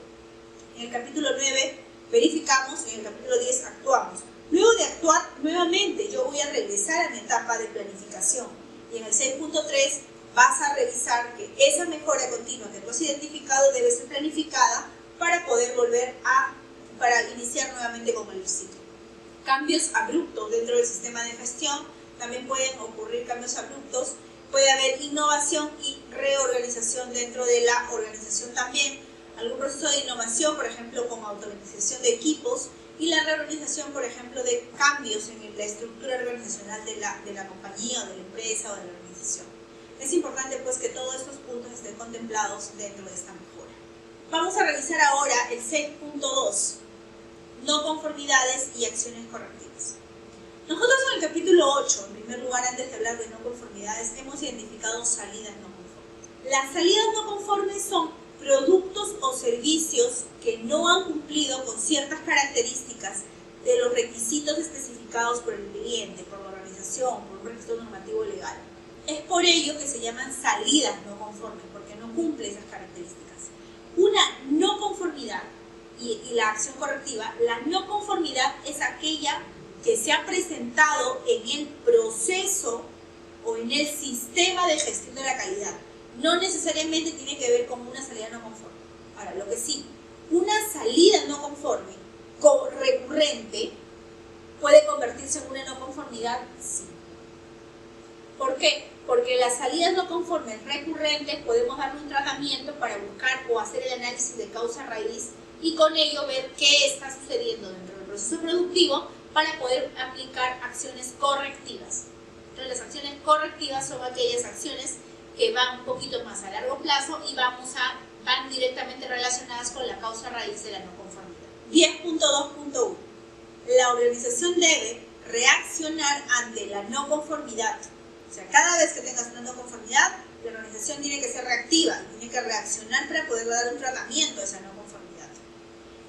en el capítulo 9 verificamos, en el capítulo 10 actuamos. Luego de actuar, nuevamente yo voy a regresar a mi etapa de planificación y en el 6.3 vas a revisar que esa mejora continua que tú has identificado debe ser planificada para poder volver para iniciar nuevamente con el ciclo. Cambios abruptos dentro del sistema de gestión, también pueden ocurrir cambios abruptos, puede haber innovación y reorganización dentro de la organización también, algún proceso de innovación, por ejemplo, con automatización de equipos, y la reorganización, por ejemplo, de cambios en la estructura organizacional de la compañía o de la empresa o de la organización. Es importante pues que todos estos puntos estén contemplados dentro de esta mejora. Vamos a revisar ahora el 6.2, no conformidades y acciones correctivas. Nosotros en el capítulo 8, en primer lugar, antes de hablar de no conformidades, hemos identificado salidas no conformes. Las salidas no conformes son productos o servicios que no han cumplido con ciertas características de los requisitos especificados por el cliente, por la organización, por un requisito normativo legal. Es por ello que se llaman salidas no conformes, porque no cumple esas características. Una no conformidad y la acción correctiva, la no conformidad es aquella que se ha presentado en el proceso o en el sistema de gestión de la calidad. No necesariamente tiene que ver con una salida no conforme. Ahora, lo que sí, una salida no conforme recurrente puede convertirse en una no conformidad, sí. ¿Por qué? Porque las salidas no conformes recurrentes podemos darle un tratamiento para buscar o hacer el análisis de causa raíz y con ello ver qué está sucediendo dentro del proceso productivo para poder aplicar acciones correctivas. Entonces, las acciones correctivas son aquellas acciones que van un poquito más a largo plazo y van directamente relacionadas con la causa raíz de la no conformidad. 10.2.1. La organización debe reaccionar ante la no conformidad. O sea, cada vez que tengas una no conformidad, la organización tiene que ser reactiva, tiene que reaccionar para poder dar un tratamiento a esa no conformidad.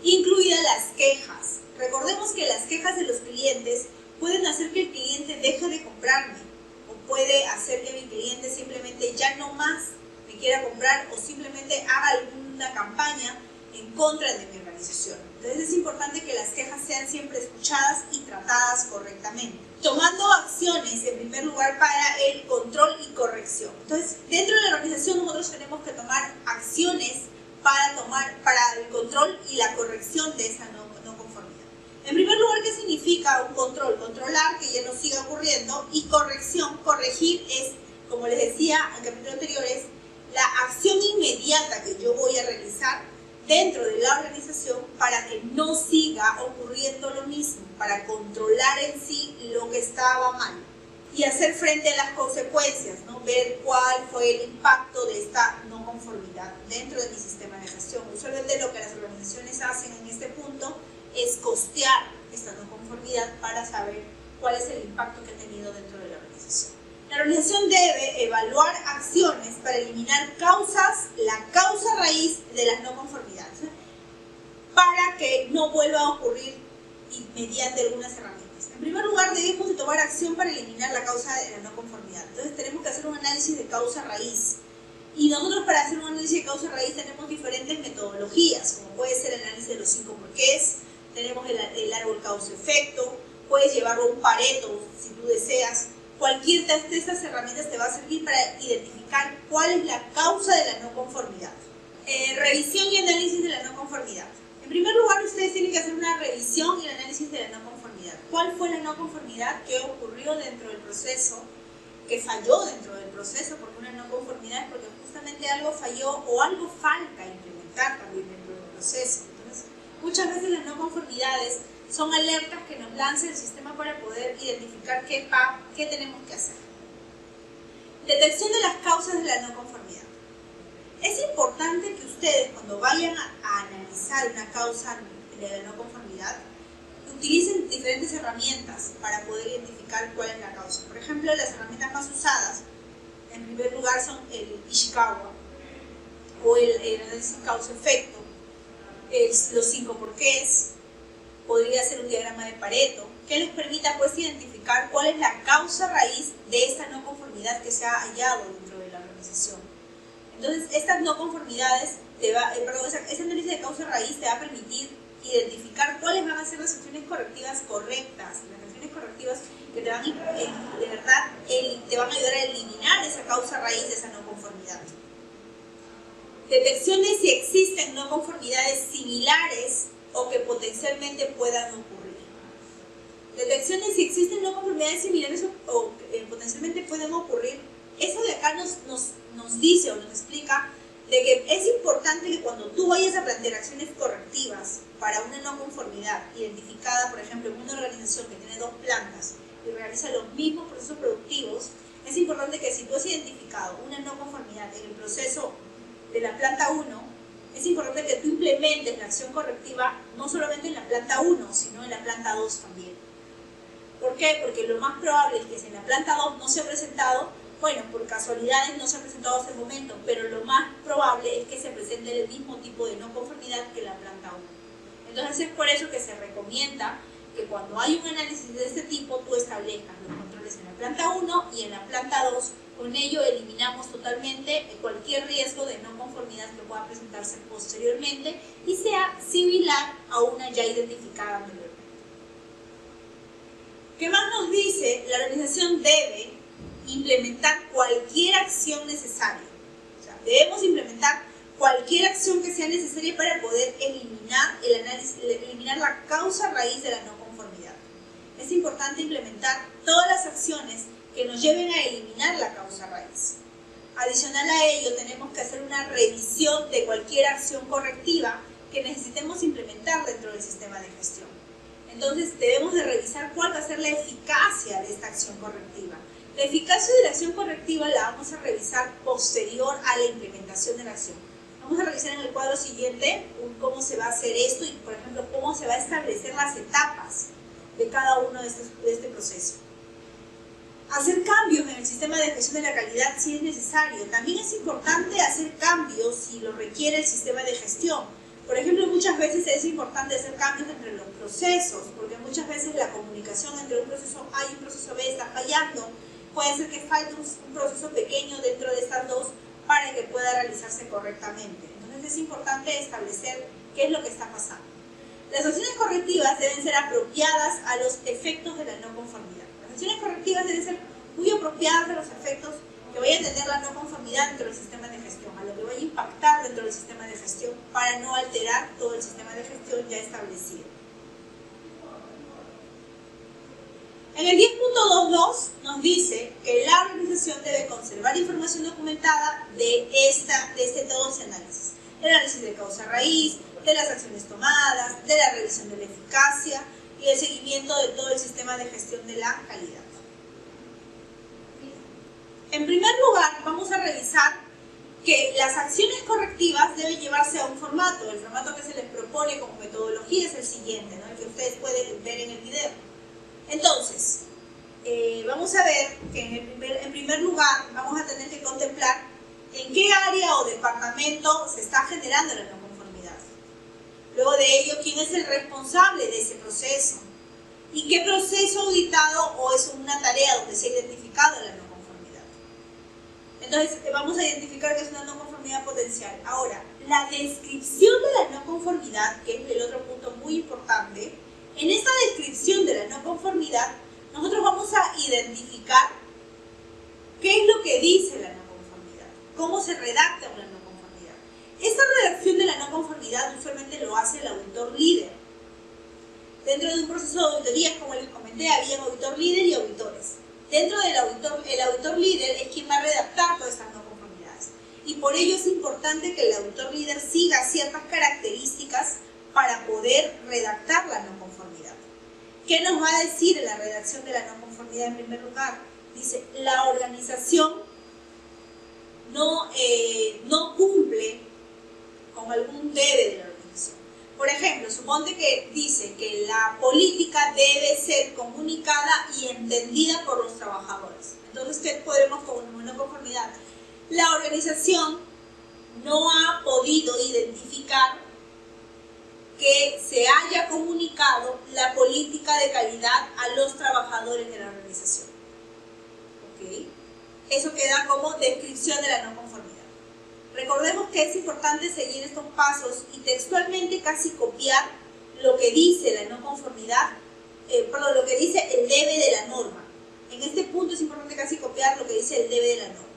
Incluidas las quejas. Recordemos que las quejas de los clientes pueden hacer que el cliente deje de comprarme o puede hacer que mi cliente simplemente ya no más me quiera comprar o simplemente haga alguna campaña en contra de mi organización. Entonces es importante que las quejas sean siempre escuchadas y tratadas correctamente. Tomando acciones en primer lugar para el control y corrección. Entonces dentro de la organización nosotros tenemos que tomar acciones para el control y la corrección de esa no conformidad. En primer lugar, ¿qué significa un control? Controlar que ya no siga ocurriendo, y corrección, corregir es, como les decía en capítulos anteriores, la acción inmediata que yo voy a realizar dentro de la organización para que no siga ocurriendo lo mismo, para controlar en sí lo que estaba mal y hacer frente a las consecuencias, ¿no? Ver cuál fue el impacto de esta no conformidad dentro de mi sistema de gestión. Usualmente lo que las organizaciones hacen en este punto es costear esta no conformidad para saber cuál es el impacto que ha tenido dentro de la organización. La organización debe evaluar acciones para eliminar la causa raíz de las no conformidades, ¿no? Para que no vuelva a ocurrir mediante algunas herramientas. En primer lugar, debemos de tomar acción para eliminar la causa de la no conformidad. Entonces tenemos que hacer un análisis de causa raíz. Y nosotros para hacer un análisis de causa raíz tenemos diferentes metodologías, como puede ser el análisis de los 5 porqués, tenemos el árbol causa-efecto, puedes llevarlo a un Pareto si tú deseas. Cualquier de estas herramientas te va a servir para identificar cuál es la causa de la no conformidad. Revisión y análisis de la no conformidad. En primer lugar, ustedes tienen que hacer una revisión y el análisis de la no conformidad. ¿Cuál fue la no conformidad que ocurrió dentro del proceso, que falló dentro del proceso? Porque una no conformidad es porque justamente algo falló o algo falta implementar también dentro del proceso. Entonces, muchas veces las no conformidades son alertas que nos lanza el sistema para poder identificar qué tenemos que hacer. Detección de las causas de la no conformidad. Es importante que ustedes, cuando vayan a analizar una causa de la no conformidad, utilicen diferentes herramientas para poder identificar cuál es la causa. Por ejemplo, las herramientas más usadas, en primer lugar, son el Ishikawa o el análisis causa-efecto, los 5 porqués. Podría ser un diagrama de Pareto, que les permita pues identificar cuál es la causa raíz de esta no conformidad que se ha hallado dentro de la organización. Entonces, estas no conformidades, ese análisis de causa raíz te va a permitir identificar cuáles van a ser las acciones correctivas correctas, las acciones correctivas que te van te van a ayudar a eliminar esa causa raíz de esa no conformidad. Detecciones si existen no conformidades similares o que potencialmente puedan ocurrir. Detecciones si existen no conformidades similares o que potencialmente pueden ocurrir. Eso de acá nos dice o nos explica de que es importante que cuando tú vayas a plantear acciones correctivas para una no conformidad identificada, por ejemplo, en una organización que tiene 2 plantas y realiza los mismos procesos productivos, es importante que si tú has identificado una no conformidad en el proceso de la planta 1, es importante que tú implementes la acción correctiva no solamente en la planta 1, sino en la planta 2 también. ¿Por qué? Porque lo más probable es que si en la planta 2 no se ha presentado, bueno, por casualidades no se ha presentado hasta el momento, pero lo más probable es que se presente el mismo tipo de no conformidad que en la planta 1. Entonces es por eso que se recomienda que cuando hay un análisis de este tipo, tú establezcas los controles en la planta 1 y en la planta 2 Con ello eliminamos totalmente cualquier riesgo de no conformidad que pueda presentarse posteriormente y sea similar a una ya identificada anteriormente. ¿Qué más nos dice? La organización debe implementar cualquier acción necesaria. O sea, debemos implementar cualquier acción que sea necesaria para poder eliminar la causa raíz de la no conformidad. Es importante implementar todas las acciones que nos lleven a eliminar la causa raíz. Adicional a ello, tenemos que hacer una revisión de cualquier acción correctiva que necesitemos implementar dentro del sistema de gestión. Entonces, debemos de revisar cuál va a ser la eficacia de esta acción correctiva. La eficacia de la acción correctiva la vamos a revisar posterior a la implementación de la acción. Vamos a revisar en el cuadro siguiente cómo se va a hacer esto y, por ejemplo, cómo se va a establecer las etapas de cada uno de este proceso. Hacer cambios en el sistema de gestión de la calidad si es necesario. También es importante hacer cambios si lo requiere el sistema de gestión. Por ejemplo, muchas veces es importante hacer cambios entre los procesos, porque muchas veces la comunicación entre un proceso A y un proceso B está fallando. Puede ser que falte un proceso pequeño dentro de estas dos para que pueda realizarse correctamente. Entonces es importante establecer qué es lo que está pasando. Las acciones correctivas deben ser apropiadas a los efectos de la no conformidad. Las acciones correctivas deben ser muy apropiadas a los efectos que vaya a tener la no conformidad dentro del sistema de gestión, a lo que vaya a impactar dentro del sistema de gestión para no alterar todo el sistema de gestión ya establecido. En el 10.22 nos dice que la organización debe conservar información documentada de todo ese análisis. El análisis de causa raíz, de las acciones tomadas, de la revisión de la eficacia y el seguimiento de todo el sistema de gestión de la calidad. En primer lugar, vamos a revisar que las acciones correctivas deben llevarse a un formato. El formato que se les propone como metodología es el siguiente, ¿no? El que ustedes pueden ver en el video. Entonces, vamos a ver que en primer lugar vamos a tener que contemplar en qué área o departamento se está generando la no conformidad. Luego de ello, quién es el responsable de ese proceso y qué proceso auditado o es una tarea donde se ha identificado la no conformidad. Entonces, vamos a identificar que es una no conformidad potencial. Ahora, la descripción de la no conformidad, que es el otro punto muy importante. En esta descripción de la no conformidad, nosotros vamos a identificar qué es lo que dice la no conformidad, cómo se redacta una no conformidad. Esta redacción de la no conformidad usualmente lo hace el auditor líder. Dentro de un proceso de auditoría, como les comenté, había auditor líder y auditores. Dentro del auditor líder es quien va a redactar todas estas no conformidades. Y por ello es importante que el auditor líder siga ciertas características para poder redactar la no conformidad. ¿Qué nos va a decir en la redacción de la no conformidad en primer lugar? Dice, la organización no cumple con algún debe de la organización. Por ejemplo, suponte que dice que la política debe ser comunicada y entendida por los trabajadores. Entonces, ¿qué podremos con una no conformidad? La organización no ha podido identificar que se haya comunicado la política de calidad a los trabajadores de la organización. ¿Okay? Eso queda como descripción de la no conformidad. Recordemos que es importante seguir estos pasos y textualmente casi copiar lo que dice la no conformidad, lo que dice el debe de la norma. En este punto es importante casi copiar lo que dice el debe de la norma.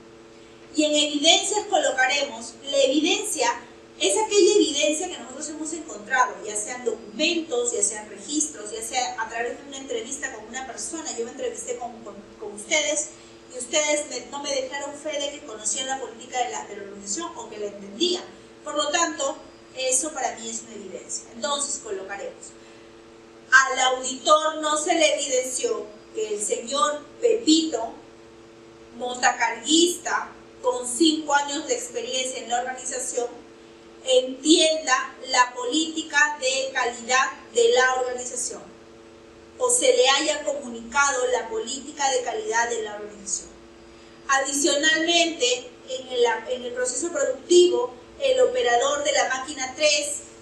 Y en evidencias colocaremos, la evidencia es aquella evidencia que nosotros hemos encontrado, ya sean documentos, ya sean registros, ya sea a través de una entrevista con una persona. Yo me entrevisté con ustedes y ustedes no me dejaron fe de que conocían la política de la organización o que la entendían. Por lo tanto, eso para mí es una evidencia. Entonces colocaremos, al auditor no se le evidenció que el señor Pepito, montacarguista, con 5 años de experiencia en la organización, entienda la política de calidad de la organización o se le haya comunicado la política de calidad de la organización. Adicionalmente, en el proceso productivo, el operador de la máquina 3,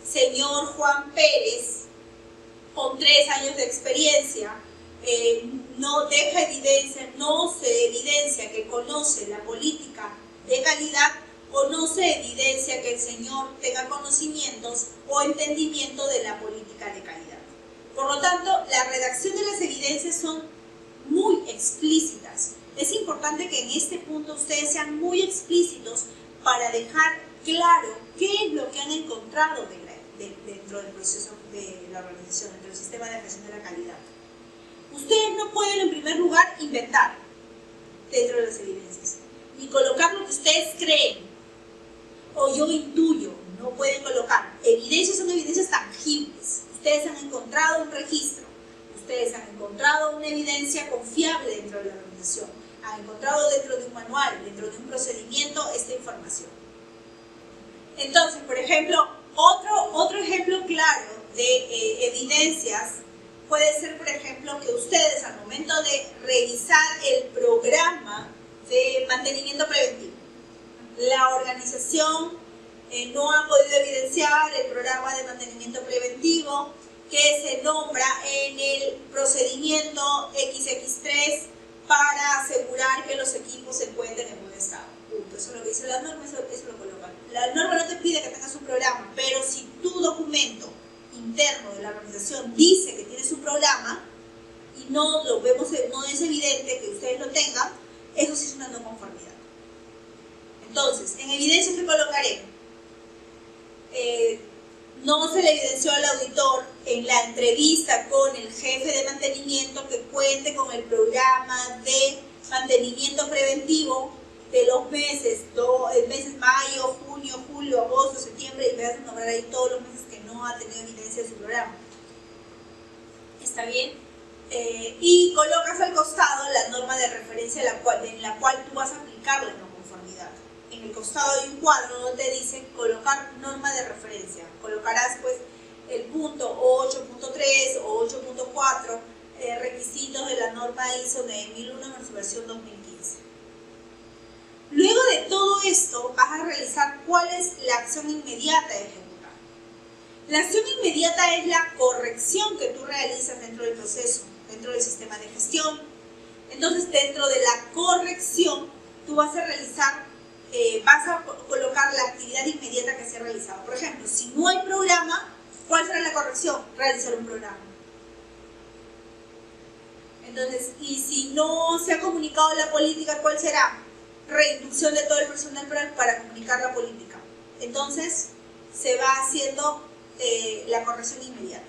señor Juan Pérez, con 3 años de experiencia, no se evidencia que conoce conoce la política de calidad o no se evidencia que el señor tenga conocimientos o entendimiento de la política de calidad. Por lo tanto, la redacción de las evidencias son muy explícitas. Es importante que en este punto ustedes sean muy explícitos para dejar claro qué es lo que han encontrado dentro del proceso de la organización, dentro del sistema de gestión de la calidad. Ustedes no pueden, en primer lugar, inventar dentro de las evidencias, ni colocar lo que ustedes creen o yo intuyo. No pueden colocar. Evidencias son evidencias tangibles. Ustedes han encontrado un registro, ustedes han encontrado una evidencia confiable dentro de la organización, han encontrado dentro de un manual, dentro de un procedimiento, esta información. Entonces, por ejemplo, otro ejemplo claro de evidencias puede ser, por ejemplo, que ustedes al momento de revisar el programa de mantenimiento preventivo, la organización no ha podido evidenciar el programa de mantenimiento preventivo que se nombra en el procedimiento XX3 para asegurar que los equipos se encuentren en buen estado. Punto. Eso es lo que dice la norma, eso lo colocan. La norma no te pide que tengas un programa, pero si tu documento interno de la organización dice que tienes un programa y no lo vemos, no es evidente que ustedes lo tengan, eso sí es una no conformidad. Entonces, en evidencia que colocaré, no se le evidenció al auditor en la entrevista con el jefe de mantenimiento que cuente con el programa de mantenimiento preventivo de los meses, mayo, junio, julio, agosto, septiembre, y vas a nombrar ahí todos los meses que no ha tenido evidencia de su programa. ¿Está bien? Y colocas al costado la norma de referencia en la cual tú vas a aplicar la no conformidad. En el costado hay un cuadro donde dice colocar norma de referencia. Colocarás pues el punto 8.3 o 8.4 requisitos de la norma ISO 9001 en su versión 2015. Luego de todo esto vas a realizar cuál es la acción inmediata de ejecutar. La acción inmediata es la corrección que tú realizas dentro del proceso, dentro del sistema de gestión. Entonces, dentro de la corrección, tú vas a realizar vas a colocar la actividad inmediata que se ha realizado. Por ejemplo, si no hay programa, ¿cuál será la corrección? Realizar un programa. Entonces, y si no se ha comunicado la política, ¿cuál será? Reinducción de todo el personal para comunicar la política. Entonces, se va haciendo la corrección inmediata.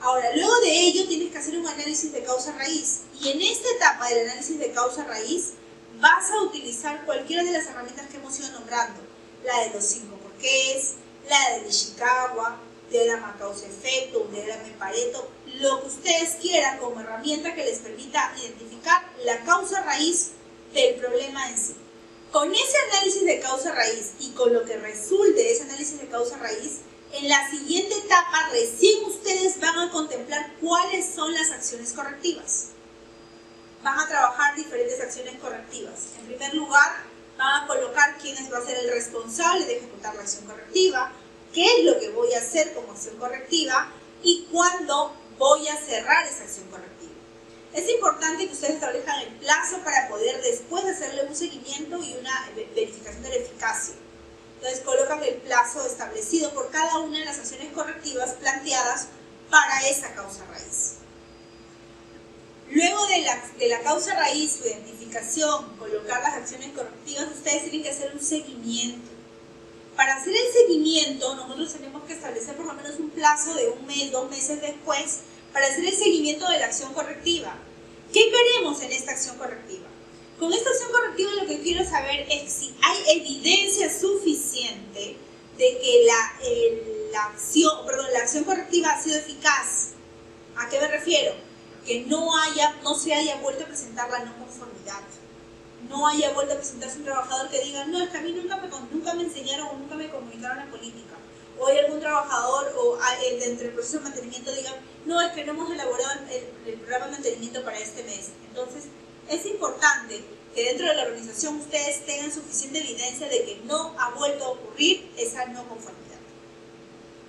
Ahora, luego de ello, tienes que hacer un análisis de causa raíz. Y en esta etapa del análisis de causa raíz, vas a utilizar cualquiera de las herramientas que hemos ido nombrando, la de los 5 porqués, la de Ishikawa, diagrama causa-efecto, un diagrama de Pareto, lo que ustedes quieran como herramienta que les permita identificar la causa raíz del problema en sí. Con ese análisis de causa raíz y con lo que resulte de ese análisis de causa raíz, en la siguiente etapa recién ustedes van a contemplar cuáles son las acciones correctivas. Van a trabajar diferentes acciones correctivas. En primer lugar, van a colocar quién va a ser el responsable de ejecutar la acción correctiva, qué es lo que voy a hacer como acción correctiva y cuándo voy a cerrar esa acción correctiva. Es importante que ustedes establezcan el plazo para poder después hacerle un seguimiento y una verificación de la eficacia. Entonces colocan el plazo establecido por cada una de las acciones correctivas planteadas para esa causa raíz. Luego de la causa raíz, su identificación, colocar las acciones correctivas, ustedes tienen que hacer un seguimiento. Para hacer el seguimiento, nosotros tenemos que establecer por lo menos un plazo de 1 mes, 2 meses después, para hacer el seguimiento de la acción correctiva. ¿Qué queremos en esta acción correctiva? Con esta acción correctiva lo que quiero saber es si hay evidencia suficiente de que la acción correctiva ha sido eficaz. ¿A qué me refiero? Que no se haya vuelto a presentar la no conformidad. No haya vuelto a presentarse un trabajador que diga, no, es que a mí nunca me enseñaron o nunca me comunicaron la política. O hay algún trabajador o dentro del proceso de mantenimiento diga, no, es que no hemos elaborado el programa de mantenimiento para este mes. Entonces, es importante que dentro de la organización ustedes tengan suficiente evidencia de que no ha vuelto a ocurrir esa no conformidad.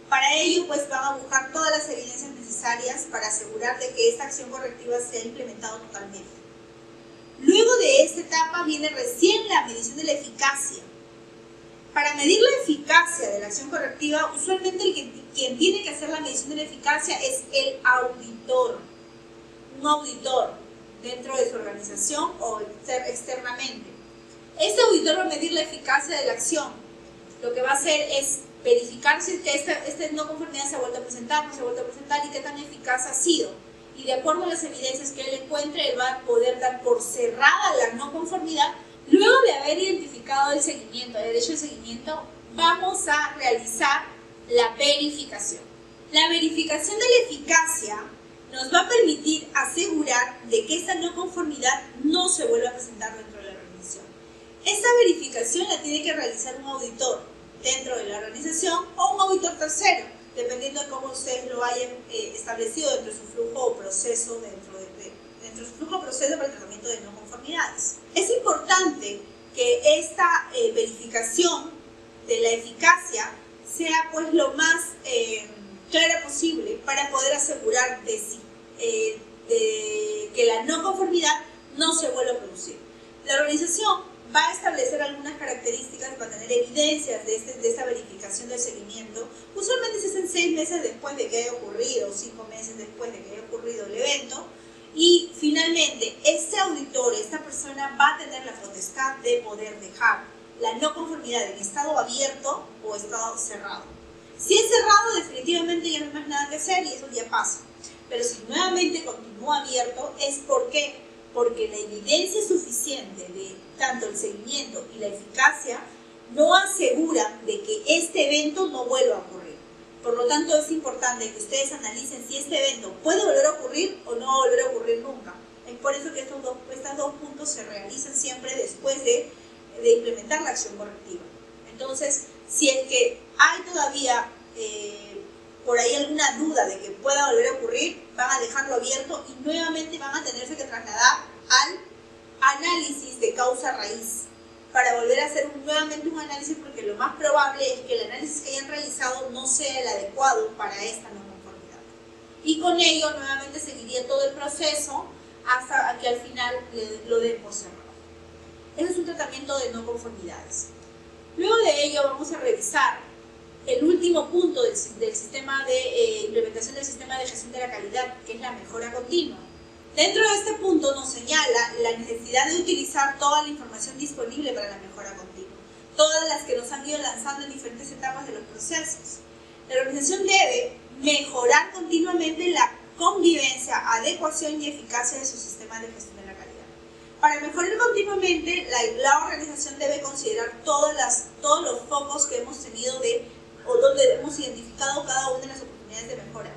Para ello, pues van a buscar todas las evidencias necesarias para asegurar de que esta acción correctiva sea implementada totalmente. Luego de esta etapa viene recién la medición de la eficacia. Para medir la eficacia de la acción correctiva, usualmente quien tiene que hacer la medición de la eficacia es el auditor. Un auditor dentro de su organización o externamente. Este auditor va a medir la eficacia de la acción. Lo que va a hacer es verificar si esta no conformidad se ha vuelto a presentar, no se ha vuelto a presentar y qué tan eficaz ha sido. Y de acuerdo a las evidencias que él encuentre, él va a poder dar por cerrada la no conformidad. Luego de haber identificado el seguimiento, el derecho de seguimiento, vamos a realizar la verificación. La verificación de la eficacia nos va a permitir asegurar de que esta no conformidad no se vuelva a presentar dentro de la organización. Esta verificación la tiene que realizar un auditor dentro de la organización o un auditor tercero, dependiendo de cómo ustedes lo hayan establecido dentro de su flujo o proceso dentro de su flujo o proceso para el tratamiento de no conformidades. Es importante que esta verificación de la eficacia sea pues lo más clara posible para poder asegurar de que la no conformidad no se vuelva a producir. La organización va a establecer algunas características para tener evidencias de esta verificación del seguimiento. Usualmente se hacen 6 meses después de que haya ocurrido, 5 meses después de que haya ocurrido el evento. Y finalmente, este auditor, esta persona va a tener la potestad de poder dejar la no conformidad en estado abierto o estado cerrado. Si es cerrado, definitivamente ya no hay más nada que hacer y eso ya pasa. Pero si nuevamente continúa abierto, es porque la evidencia suficiente de tanto el seguimiento y la eficacia no aseguran de que este evento no vuelva a ocurrir. Por lo tanto, es importante que ustedes analicen si este evento puede volver a ocurrir o no va a volver a ocurrir nunca. Es por eso que estos dos puntos se realizan siempre después de implementar la acción correctiva. Entonces, si es que hay todavía por ahí alguna duda de que pueda volver a ocurrir, van a dejarlo abierto y nuevamente van a tenerse que trasladar al análisis de causa raíz para volver a hacer nuevamente un análisis, porque lo más probable es que el análisis que hayan realizado no sea el adecuado para esta no conformidad. Y con ello nuevamente seguiría todo el proceso hasta que al final lo den por cerrado. Ese es un tratamiento de no conformidades. Luego de ello vamos a revisar el último punto del sistema de implementación del sistema de gestión de la calidad, que es la mejora continua. Dentro de este punto nos señala la necesidad de utilizar toda la información disponible para la mejora continua, todas las que nos han ido lanzando en diferentes etapas de los procesos. La organización debe mejorar continuamente la convivencia, adecuación y eficacia de su sistema de gestión de la calidad. Para mejorar continuamente, la organización debe considerar todos los focos que hemos tenido o donde hemos identificado cada una de las oportunidades de mejora.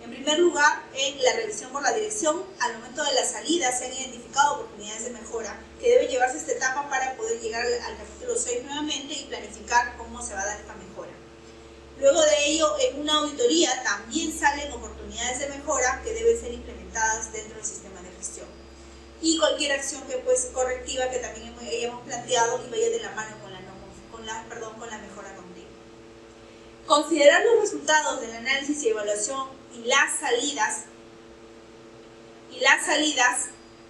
En primer lugar, en la revisión por la dirección, al momento de la salida se han identificado oportunidades de mejora que deben llevarse a esta etapa para poder llegar al capítulo 6 nuevamente y planificar cómo se va a dar esta mejora. Luego de ello, en una auditoría también salen oportunidades de mejora que deben ser implementadas dentro del sistema de gestión. Y cualquier acción correctiva que también hayamos planteado y vaya de la mano con la mejora continua. Considerar los resultados del análisis y evaluación y las salidas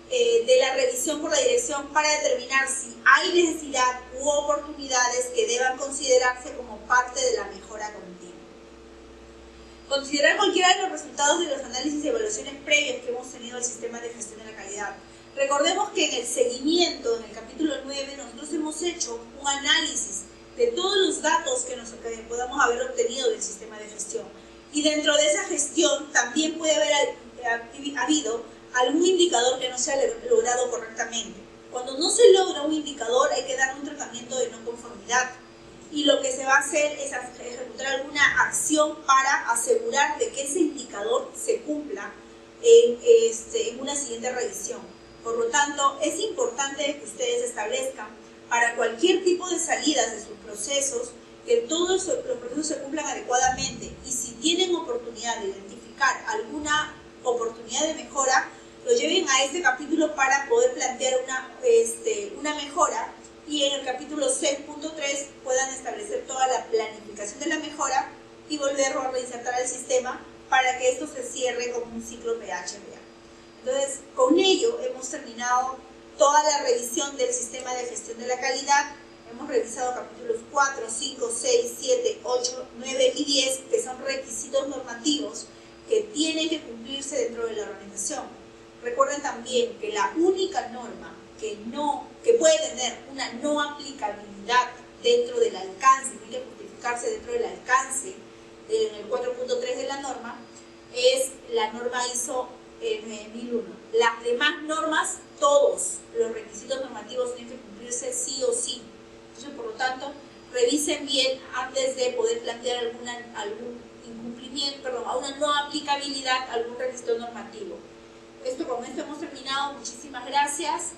de la revisión por la dirección para determinar si hay necesidad u oportunidades que deban considerarse como parte de la mejora continua. Considerar cualquiera de los resultados de los análisis y evaluaciones previas que hemos tenido del sistema de gestión de la calidad. Recordemos que en el seguimiento, en el capítulo 9, nosotros hemos hecho un análisis de todos los datos que podamos haber obtenido del sistema de gestión. Y dentro de esa gestión también puede haber habido algún indicador que no se ha logrado correctamente. Cuando no se logra un indicador, hay que dar un tratamiento de no conformidad. Y lo que se va a hacer es ejecutar alguna acción para asegurar de que ese indicador se cumpla en una siguiente revisión. Por lo tanto, es importante que ustedes establezcan para cualquier tipo de salidas de sus procesos que todos los procesos se cumplan adecuadamente, y si tienen oportunidad de identificar alguna oportunidad de mejora, lo lleven a este capítulo para poder plantear una mejora, y en el capítulo 6.3 puedan establecer toda la planificación de la mejora y volverlo a reinsertar al sistema para que esto se cierre como un ciclo PHBA. Entonces, con ello hemos terminado toda la revisión del sistema de gestión de la calidad. Hemos revisado capítulos 4, 5, 6, 7, 8, 9 y 10, que son requisitos normativos que tienen que cumplirse dentro de la organización. Recuerden también que la única norma que puede tener una no aplicabilidad dentro del alcance, tiene que justificarse dentro del alcance en el 4.3 de la norma, es la norma ISO 9001. Las demás normas, todos los requisitos normativos tienen que cumplirse sí o sí. Entonces, por lo tanto, revisen bien antes de poder plantear algún incumplimiento, perdón, a una no aplicabilidad a algún requisito normativo. Con esto hemos terminado. Muchísimas gracias.